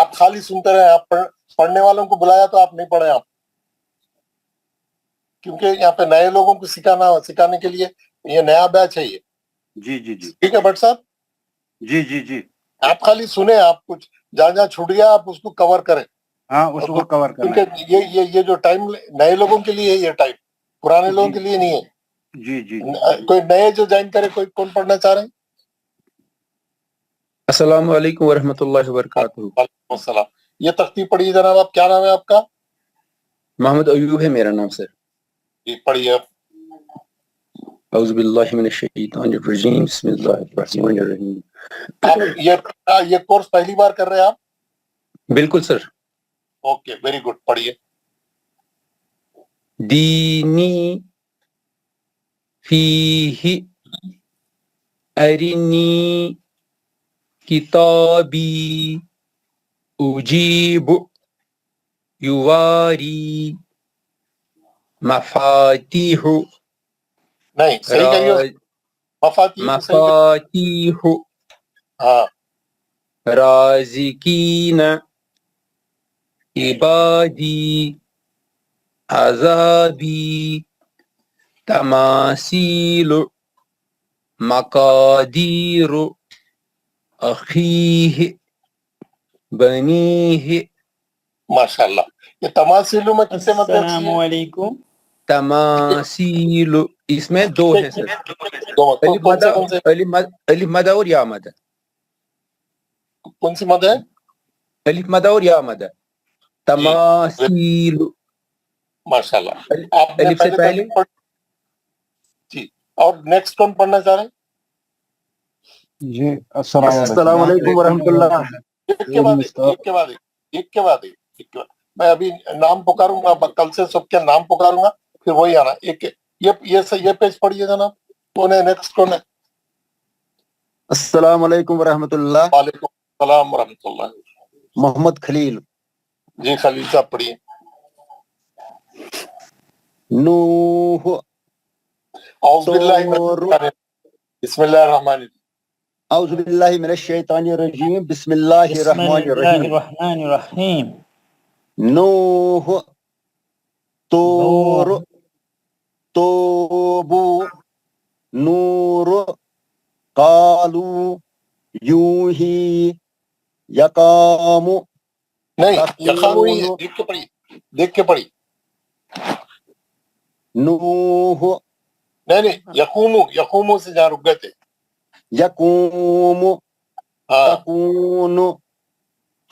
آپ خالی سنتے رہے, آپ پڑھنے والوں کو بلایا تو آپ نہیں پڑھے آپ, کیونکہ یہاں پہ نئے لوگوں کو سکھانے کے لیے یہ نیا بیچ ہے یہ. جی جی جی ٹھیک ہے بٹ صاحب, جی جی جی آپ خالی سنیں, آپ کچھ جہاں جہاں چھوٹ گیا آپ اس کو کور کریں, ہاں اس کو کور کرنا ہے. کیونکہ یہ جو ٹائم نئے لوگوں کے لیے ہے, یہ ٹائم پرانے لوگوں کے لیے نہیں ہے. جی جی جی کوئی نئے جو جوائن کرے, کوئی کون پڑھنا چاہ رہے ہیں؟ السلام علیکم ورحمۃ اللہ وبرکاتہ. وعلیکم السلام. یہ تختی پڑھیے جناب. آپ کیا نام ہے آپ کا؟ محمد ایوب ہے میرا نام سر. جی پڑھیے آپ. اعوذ باللہ من الشیطان الرجیم بسم اللہ الرحمن الرحیم. آپ یہ کورس پہلی بار کر رہے ہیں آپ؟ بالکل سر. اوکے ویری گڈ, پڑھیے. دینی فیہ ارنی کتابی اجیب یواری مفاتیح نہیں صحیح کریے, مفاتیح کو صحیح کریے. مفاتیح ہاں رازقین عبادی عذابی تماثیل مقادیر اخیہ بنیہ. ماشاء اللہ. یہ تماثیلوں میں کتنے مدد السلام علیکم. تماثیل اس میں دو ہیں سر, الف کون مدہ سے الف مدہ اور یا مدہ. کون سی مد ہے؟ الف مدہ اور یا مدہ. تماثیل ماشاء اللہ. آپ نے الف سے پہلے. جی, اور نیکسٹ کون پڑھنا چاہ رہے ہیں؟ جی السلام علیکم ورحمۃ اللہ. ایک کے بعد میں ابھی نام پکاروں گا, کل سے سب کے نام پکاروں گا, پھر وہی آنا. ایک یہ پیج پڑھیے جناب. کون ہے نیکسٹ, کون ہے؟ السلام علیکم ورحمۃ اللہ. وعلیکم السلام ورحمۃ اللہ. محمد خلیل. جی خلیل صاحب پڑھیے. نوح. اعوذ باللہ من الشیطان- بسم اللہ الرحمن الرحیم. اعوذ باللہ من الشیطان الرجیم بسم اللہ بسم الرحمن اللہ الرحیم. الرحمن الرحیم. نوح طور توبو نور قالو یوہی یقام. نہیں یقام ہوئی ہے, دیکھ کے پڑھی. نوح نہیں یقومو سے جہاں رک گئے تھے. یقوم ہاں تکون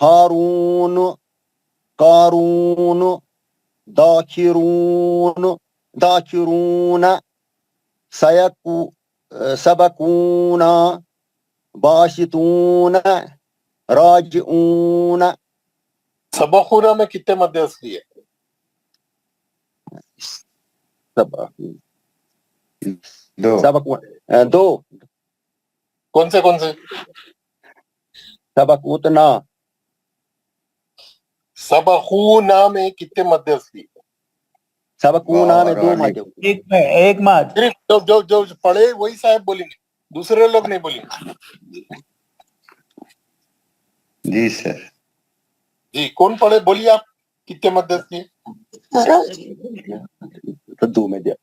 ہارون قارون داکرون سبکون باشتون راجعون. سبخونا میں کتنے مد اصلی ہے؟ دو. کون سے سبقوتنا. سبخونا میں کتنے مد اصلی ہے؟ سبقونا میں دو مد. ایک ماد. صرف جو پڑھے وہی صاحب بولیں گے, دوسرے لوگ نہیں بولیں گے. جی سر. جی کون پڑھے, بولیے آپ کتنے مد اصلی ہے؟ دو میں دیا.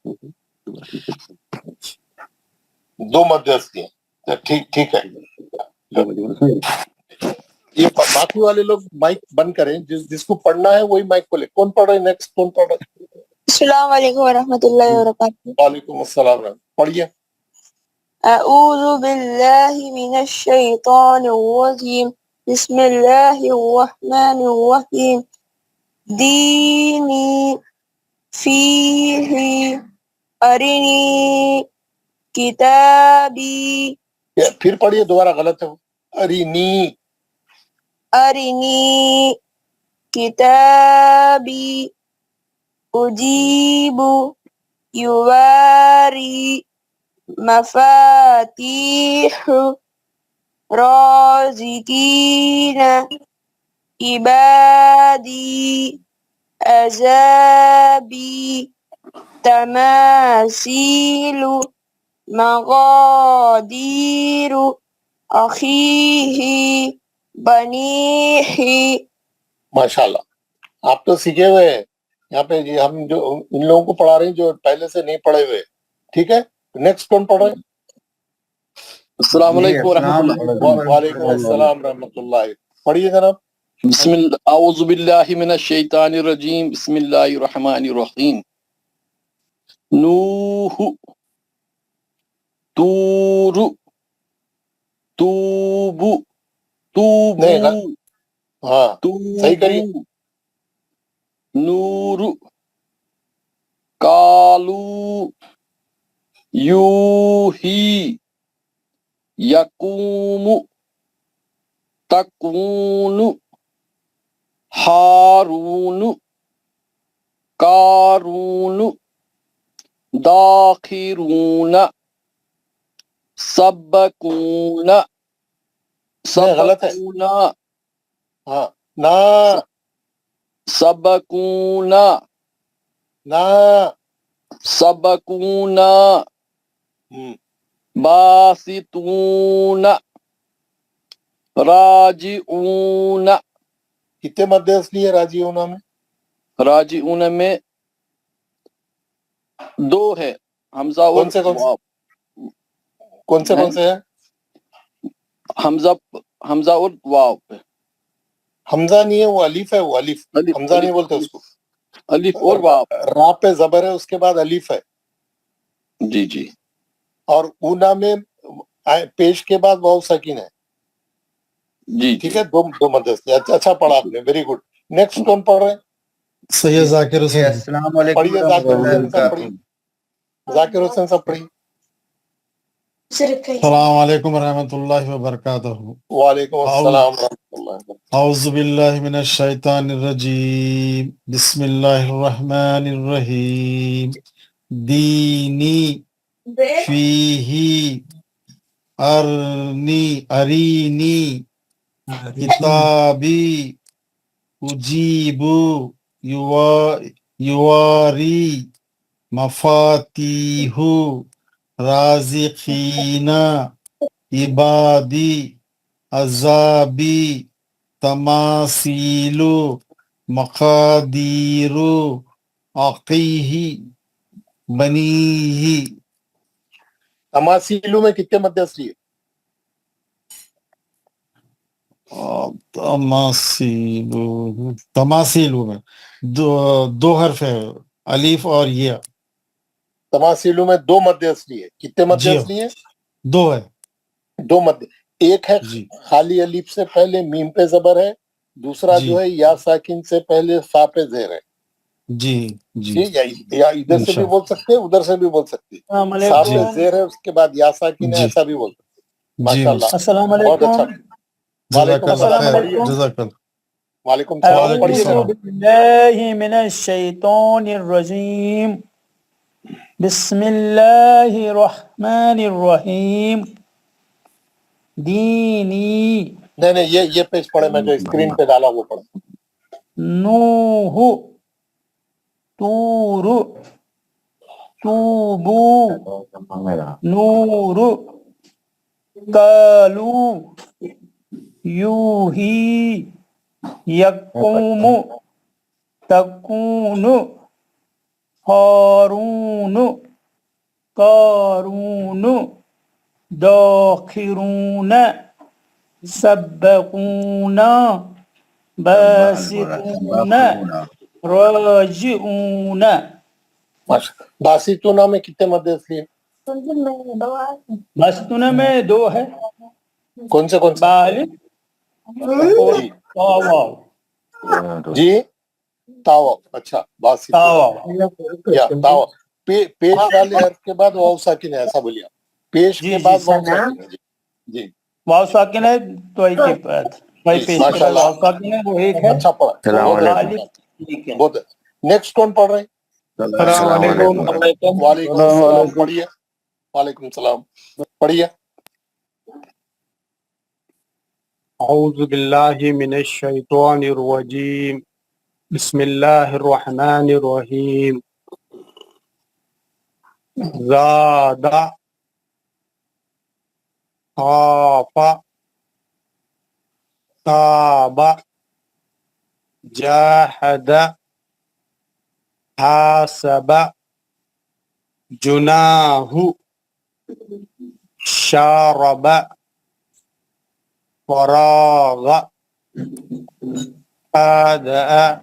دو مد اصلی ہیں. ٹھیک ہے. یہ باقی والے لوگ مائک بند کریں, جس کو پڑھنا ہے وہی مائک کھولے. کون پڑھ رہے نیکسٹ, کون پڑھ رہے؟ السلام علیکم ورحمۃ اللہ وبرکاتہ. وعلیکم السلام. پڑھیے. اعوذ باللہ من الشیطان الرجیم بسم اللہ الرحمن الرحیم. دینی فیہ ارنی کتابی. پھر پڑھیے, دوبارہ غلط ہے. ارینی کتابی اجیب یواری مفاتیح رازقین عبادی عذابی تماثیل مقادیر اخیہ بنيه ماشاءاللہ آپ تو سیکھے ہوئے ہیں یہاں پہ جی ہم جو ان لوگوں کو پڑھا رہے ہیں جو پہلے سے نہیں پڑھے ہوئے ٹھیک ہے نیکسٹ کون پڑھ رہے ہیں السلام علیکم ورحمۃ السلام اللہ وعلیکم السلام رحمۃ اللہ پڑھیے جناب بسم اللہ اعوذ باللہ من الشیطان الرجیم بسم اللہ الرحمن الرحیم نوح تور توب نہیں ہاں صحیح کریے نور کالو یوہی یقوم تکون ہارون کارون داخرون سبکون غلط ہے ہاں نا سبکون نا سبکون ہم، باسطون راجعون کتنے مد اصلی ہے راجی ہونا میں راجعون میں دو ہے حمزہ اور کون سے واو کون سے ہیں حمزہ اور واو پہ حمزہ نہیں ہے وہ الف ہے وہ الف الف حمزہ نہیں بولتے اس کو الف اور واو را پہ زبر ہے اس کے بعد الف ہے جی جی اور اونا میں پیش کے بعد واو ساکن ہے جی ٹھیک ہے دو مد اصلی اچھا پڑھا آپ نے ویری گڈ نیکسٹ کون پڑھ رہے ہیں سید ذاکر حسین السلام علیکم پڑھیے ورحمۃ ذاکر اللہ حسین صاحب وبرکاتہ پڑھیے ذاکر حسین صاحب پڑھیے السلام علیکم ورحمۃ اللہ وبرکاتہ وعلیکم السلام ورحمۃ اللہ وبرکاتہ اعوذ باللہ من الشیطان الرجیم بسم اللہ الرحمن الرحیم دینی فیہی ارینی کتابی اجیبو یواری مفاتیحو رازقین عبادی عذابی تماثیلو مقادیرو عقیہ بنیہ تماثیلو میں کتنے مد اصلی ہے تماثیلو میں دو حرف ہے الف اور یہ تماثیلو میں دو مد اصلی ہے کتنے مد جی اصلی ہے دو ہے دو مد ایک ہے جی خالی الف سے پہلے میم پہ زبر ہے دوسرا جی جو ہے یا ساکن سے پہلے فا پہ زیر ہے جی جی ٹھیک ہے یا ادھر سے بھی بول سکتے ہیں ادھر سے بھی بول سکتے السلام ہیں فا پہ علیکم زیر ہے اس کے بعد یا ساکن ہے جی ایسا بھی بول سکتے ہیں جی ماشاء اللہ السلام بہت اچھا جزاک وعلیکم اللہ السلام خیر پڑھیے جزاک اللہ وعلیکم السلام وعلیکم پڑھیے السلام جناب باللہ من الشیطان الرجیم بسم اللہ الرحمن الرحیم دینی نہیں یہ پیج پڑھے میں جو اسکرین پہ ڈالا وہ پڑھے نوح تور توبو نور کالو یوہی یقوم تکون ہارون قارون داخرون سبقون باسطون راجعون باسطونہ میں کتنے مد اصلی ہے باسطون میں دو ہے کون سے بالغ اور جی تاواو جی تاوا اچھا باسطونہ تاواو یا تاوا پیش والے حرف کے بعد واو ساکن ہے ایسا بولیے پیش جی کے جی بعد واو ساکن ہے جی واو ساکن ہے توئی کے بعد توئی پیش کے ماشاء بعد واو اللہ ساکن ہے وہ ایک ہے اچھا پڑھا بہت الف ٹھیک ہے بہت نیکسٹ کون پڑھ رہے ہیں السلام علیکم وعلیکم السلام پڑھیے وعلیکم السلام پڑھیے اعوذ باللہ من الشیطان الرجیم بسم اللہ الرحمن الرحیم زاد خاف تاب جاہد حاسب جناح شارب فراغ قادع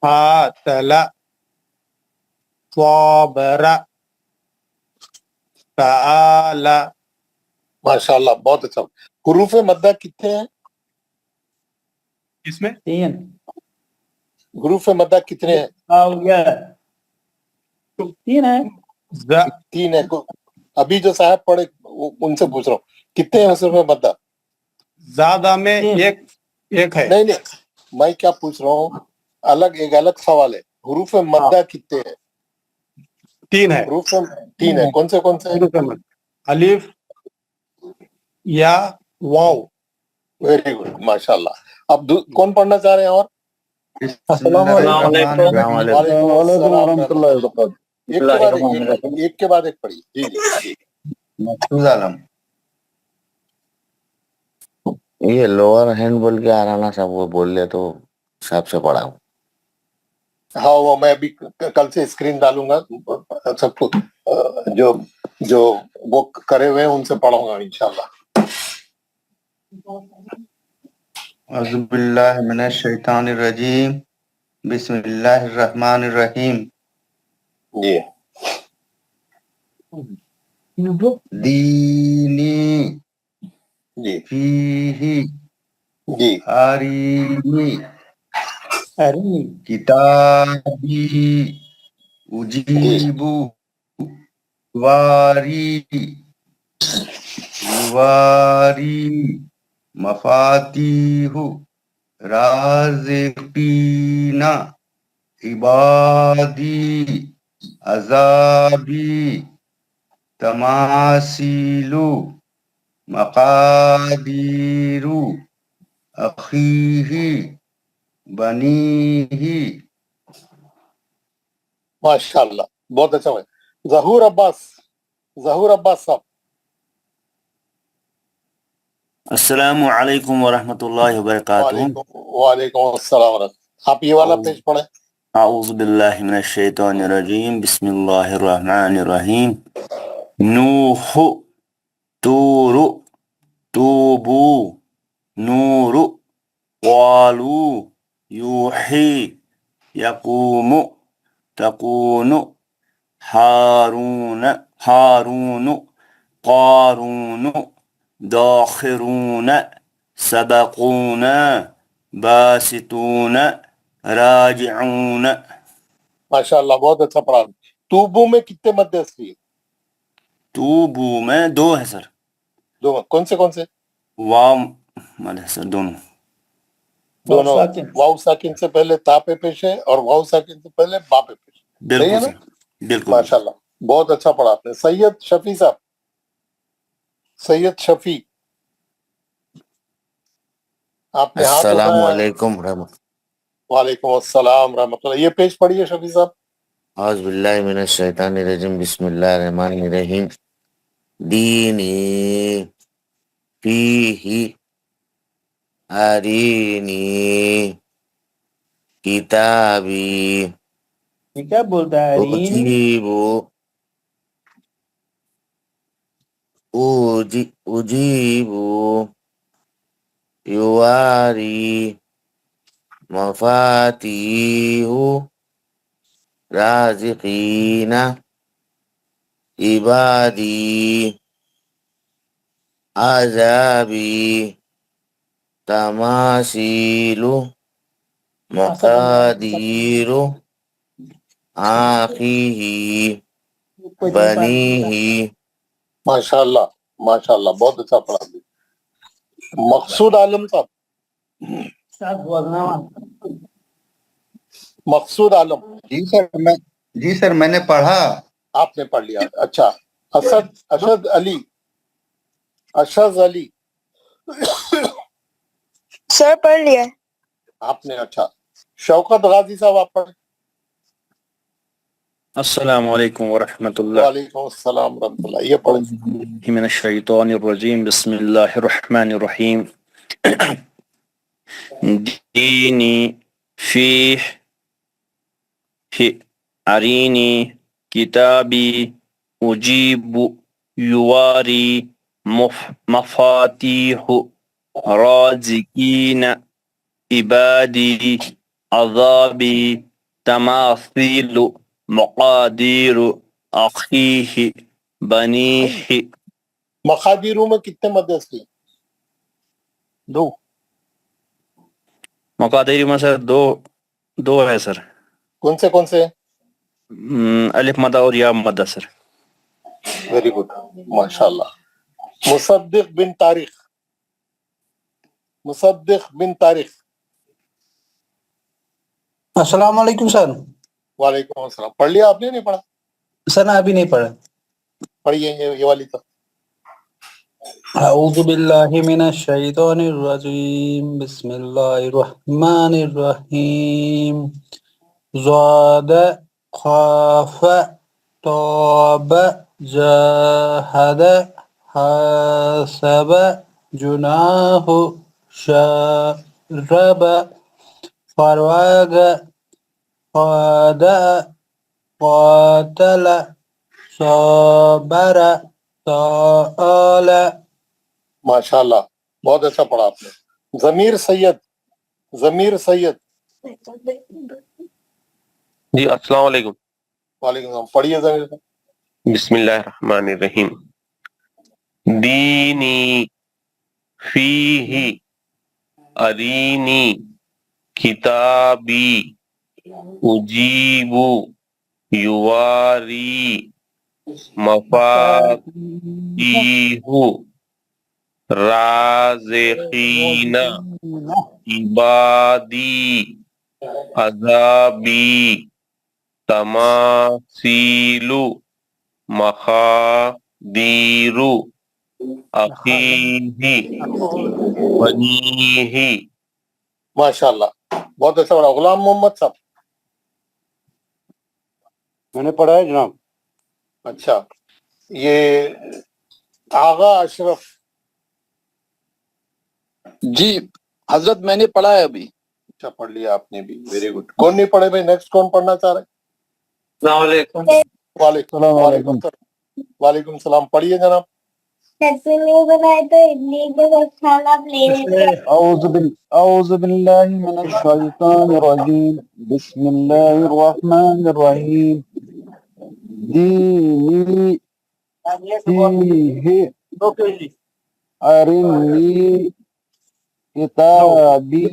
قاتل صابر فعال. ماشاءاللہ بہت اچھا. حروف مدہ کتنے ہیں؟ اس میں حروف مدہ کتنے ہیں؟ تین ہے. ابھی جو صاحب پڑھے ان سے پوچھ رہا ہوں کتنے ہیں حروف مدہ؟ زیادہ میں ایک ہے. نہیں میں کیا پوچھ رہا ہوں ایک الگ سوال ہے. حروف مدہ کتنے ہیں؟ تین ہے. حروف تین ہے. کون سے؟ الف یا واو. ویری گڈ ماشاءاللہ. اب کون پڑھنا چاہ رہے ہیں اور؟ السلام علیکم. وعلیکم السلام ورحمۃ اللہ وبرکاتہ. ایک کے بعد ایک پڑھی. جی. مقصود عالم. یہ لوور ہینڈ بول کے آرانا صاحب وہ بول لے تو صاحب سے پڑھا ہوں. ہاں وہ میں ابھی کل سے اسکرین ڈالوں گا. سب کو جو وہ کرے ہوئے ہیں ان سے پڑھوں گا انشاءاللہ. اعوذ باللہ من الشیطان الرجیم. بسم اللہ الرحمن الرحیم. جی. دینی جی. فیہی جی. حریمی کتابی اجیبو واری مفاتیح رازقین عبادی عذابی تماثیل مقادیر اخیہ بنیہ. ماشاءاللہ بہت اچھا ہے. ظہور عباس صاحب. السلام علیکم ورحمۃ اللہ وبرکاتہ. وعلیکم السلام ورحمۃ. آپ یہ والا پیج پڑھیں. اعوذ باللہ من الشیطان الرجیم. بسم اللہ الرحمن الرحیم. نوح تور توبو نور قالو یوحی یقوم تکون ہارون قارون داخرون سبقون باسطون راجعون. ماشاءاللہ بہت اچھا پڑھا. توبو میں کتنے مد اصلی ہے؟ توبو میں دو ہے سر. دو. کون سے واو مد ہے سر دونوں. واو ساکن سے پہلے تا پہ پیش ہے اور واو ساکن سے پہلے با پہ پیش ہے. صحیح ہے بالکل نا؟ سر بالکل. ماشاءاللہ بہت اچھا پڑھا آپ نے. سید شفیع صاحب. سید شفیع آپ نے ہاتھ السلام اٹھایا. علیکم رحمۃ. وعلیکم السلام رحمۃ اللہ. یہ پیج پڑھیے شفیع صاحب. اعوذ باللہ من الشیطان الرجیم. بسم اللہ الرحمن الرحیم. دینی فیہی ارینی کتابی کیا بولتا ہے؟ اجیبو یواری مفاتیح رازقین عبادی عذابی تماثیل مقادیر آخیہ بنیہ. ماشاءاللہ بہت اچھا پڑھا. مقصود عالم صاحب. مقصود عالم. جی سر میں نے پڑھا. آپ نے پڑھ لیا. اچھا. اشد علی سر پڑھ لیا. آپ نے. اچھا. شوکت غازی صاحب آپ پڑھیں. السلام علیکم ورحمۃ اللہ. وعلیکم السلام ورحمۃ اللہ. یہ پڑھیں. من الشیطان الرجیم. بسم اللہ الرحمن الرحیم. دینی فیہ ارینی کتابی اجیب یواری مفاتیح رازقین عبادی عذابی تماثیل مقادیر اخیہ بنیہ. مقادیروں میں کتنے مد اصلی؟ دو مقادیر میں سر دو ہے سر. کون سے الف مدہ اور یا مدہ سر. ویری گڈ ماشاء اللہ. مصدق بن طارق السلام علیکم سر. وعلیکم السلام. پڑھ لیا آپ نے؟ نہیں پڑھا؟ سر نے ابھی نہیں پڑھا. پڑھیے یہ والی تو. اعوذ باللہ من الشیطان الرجیم بسم اللہ الرحمن الرحیم زاد خاف طاب جاہد حاسب جناح شرب فراغ خادع قاتل صابر تعال. ماشاء اللہ بہت اچھا پڑھا آپ نے. ضمیر سید جی السلام علیکم. وعلیکم السلام. پڑھیے ضمیر. بسم اللہ الرحمن الرحیم. دینی فیہ ارینی کتابی اجیب یواری مفاتیح رازقین عبادی عذابی تماثیل مقادیر اخیہ بنیہ. ماشاء اللہ بہت اچھا پڑھا. غلام محمد صاحب. میں نے پڑھا ہے جناب. اچھا یہ آغا اشرف. جی حضرت میں نے پڑھا ہے ابھی. اچھا پڑھ لیا آپ نے بھی. Very good. کون نہیں پڑھے بھائی؟ نیکسٹ کون پڑھنا چاہ رہے؟ السلام علیکم. وعلیکم السلام. پڑھیے جناب. اعوذ باللہ من الشیطان الرجیم بسم اللہ الرحمن الرحیم دینی فیہ ارنی کتابی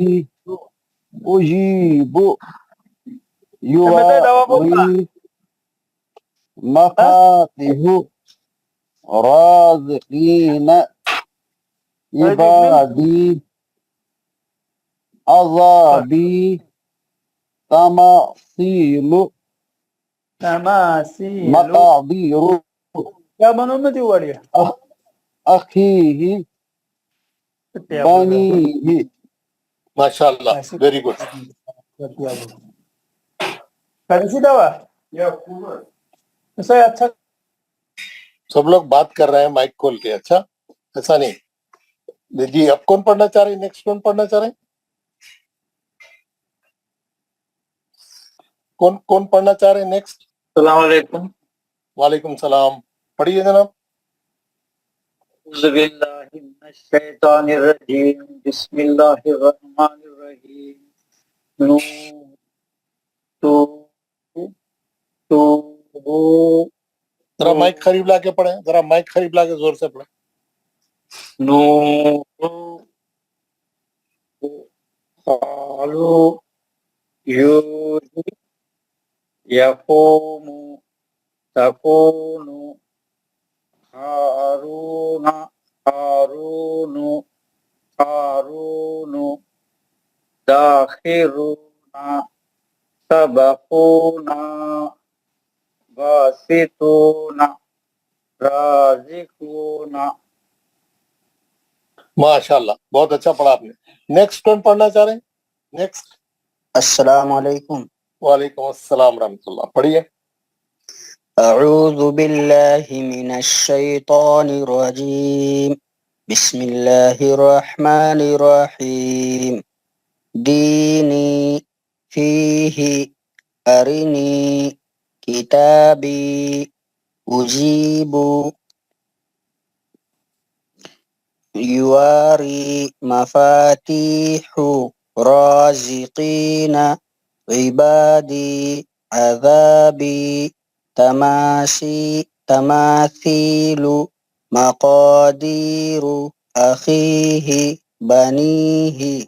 اجیب یواری مفاتیح رازقین عبادی عذابی تماثیل مقادیر کیا بنو میں دیواڑی اخیہ بنیہ. ماشاء اللہ ویری گڈ. اچھا سب لوگ بات کر رہے ہیں مائک کھول کے. اچھا ایسا نہیں جی. اب کون پڑھنا چاہ رہے ہیں؟ نیکسٹ کون پڑھنا چاہ رہے ہیں؟ کون پڑھنا چاہ رہے ہیں نیکسٹ؟ السلام علیکم. وعلیکم السلام. پڑھیے جناب. اعوذ باللہ من الشیطان الرجیم بسم اللہ الرحمن الرحیم ذرا مائک قریب لا کے پڑھیں. ذرا مائک قریب لا کے زور سے پڑھیں. قالوا يقوم تكون هارون داخرون سبقون باسطون رازقون. ماشاء اللہ بہت اچھا پڑھا آپ نے. نیکسٹ کون پڑھنا چاہ رہے ہیں؟ نیکسٹ. السلام علیکم. وعلیکم السلام ورحمۃ اللہ. پڑھیے. اعوذ باللہ من الشیطان الرجیم بسم الله الرحمن الرحيم ديني فيه أرني كتابي أجيب يواري مفاتيح رازقين عبادي عذابي تماثيل مقادير أخيه بنيه.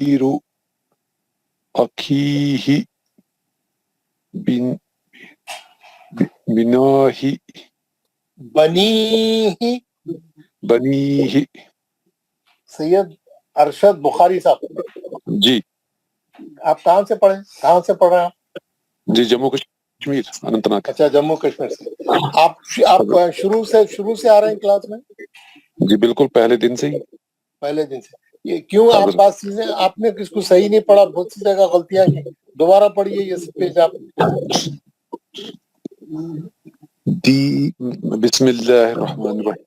ضمير أخيه بناه بنی بنيه سید ارشد بخاری صاحب، جی آپ کہاں سے پڑھیں، کہاں سے پڑھ رہے ہیں آپ؟ جی جموں کشمیر اننت ناگ اچھا جموں کشمیر سے آپ شروع سے آ رہے ہیں کلاس میں؟ جی بالکل پہلے دن سے ہی پہلے دن سے یہ کیوں آپ بات چیزیں آپ نے کس کو صحیح نہیں پڑھا، بہت سی جگہ غلطیاں کی، دوبارہ پڑھیے یہ پیج آپ۔ بسم اللہ الرحمن الرحیم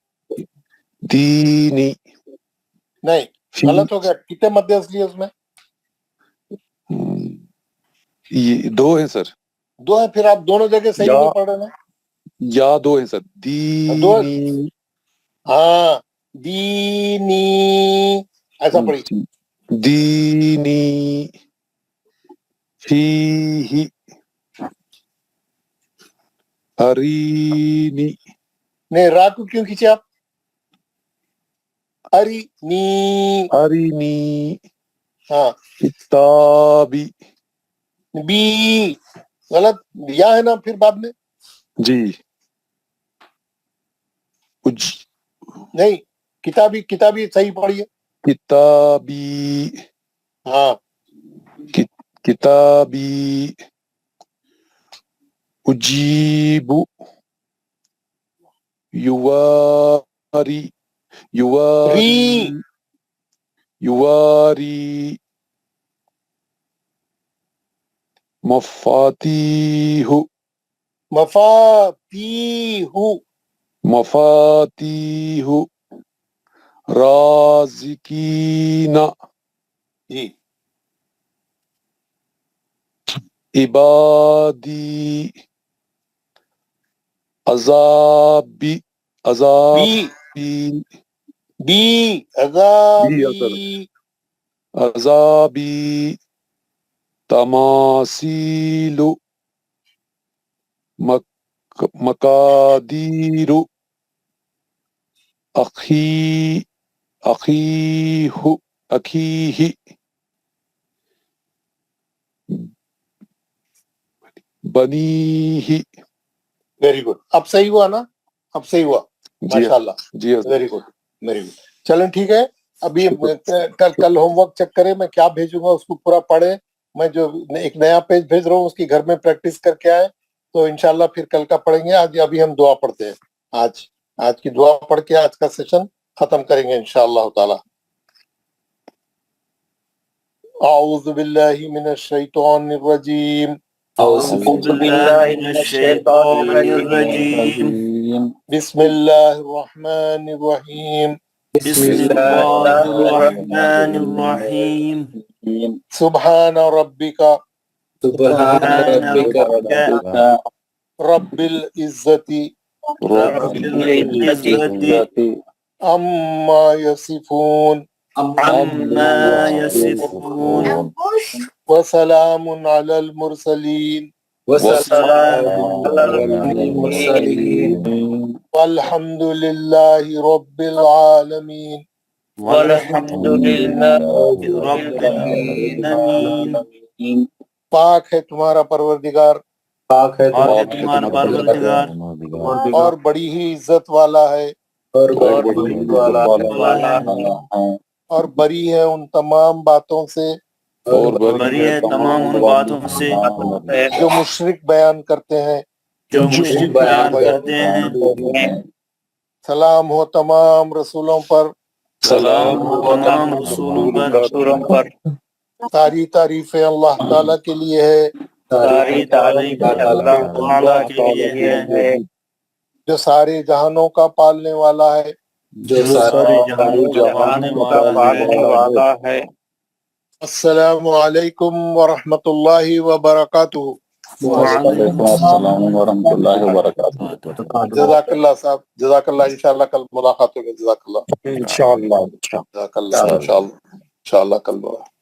دینی نہیں غلط ہو گیا، کتنے مد اصلی ہے اس میں؟ یہ دو ہیں سر، دو ہیں، پھر آپ دونوں جگہ صحیح نہیں پڑھ رہے نا۔ یا دو ہیں سر، دو، دینی ہاں دینی ایسا پڑھی، دینی فیہ ارینی نہیں را کو کیوں کھینچے آپ؟ اری نی، ارینی ہاں کتابی بی غلط، یا ہے نا پھر بعد میں، جی نہیں کتابی صحیح پڑھیے، کتابی ہاں کتابی اجیب یواری یواری مفاتیح مفاتیح رازقین جی عبادی عذابی عذابی تماثیل مقادیر اخیہ بنیہ۔ ویری گڈ، اب صحیح ہوا نا، اب صحیح ہوا ماشاء اللہ، جی ویری گڈ ویری گڈ۔ چلیں ٹھیک ہے، ابھی کل ہوم ورک چیک کریں، میں کیا بھیجوں گا اس کو پورا پڑھیں، میں جو ایک نیا پیج بھیج رہا ہوں اس کی گھر میں پریکٹس کر کے آئے، تو انشاءاللہ پھر کل کا پڑھیں گے۔ آج ابھی ہم دعا پڑھتے ہیں، آج کی دعا پڑھ کے آج کا سیشن ختم کریں گے انشاءاللہ تعالی۔ اعوذ باللہ من الشیطان الرجیم، اعوذ باللہ من الشیطان الرجیم، بسم اللہ الرحمن الرحیم، بسم اللہ الرحمن الرحیم، سبحان ربک سبحان ربک رب العزت رب العزت عما یصفون عما یصفون وسلام علی المرسلین وسلام علی المرسلین والحمد للہ رب العالمین۔ والحمد للہ رب العالمین۔ پاک ہے تمہارا پروردگار، پاک ہے تمہارا پروردگار، اور بڑی ہی عزت والا ہے، اور بری ہے ان تمام باتوں سے بری ہے تمام ان باتوں سے جو مشرک بیان کرتے ہیں۔ جو مشرک بیان کرتے ہیں۔ سلام ہو تمام رسولوں پر، سلام ہو تمام رسولوں پر، ساری تعریفیں اللہ تعالیٰ کے لیے ہے ساری تعریف اللہ تعالیٰ کے لیے ہے، جو سارے جہانوں کا پالنے والا ہے۔ جو سارے جہانوں کا پالنے والا ہے۔ السلام علیکم ورحمۃ اللہ وبرکاتہ۔ وعلیکم السلام ورحمۃ اللہ وبرکاتہ۔ جزاک اللہ صاحب، جزاک اللہ، انشاءاللہ کل ملاقات ہوگی، جزاک اللہ، انشاءاللہ جزاک اللہ، انشاءاللہ کل ملاقات۔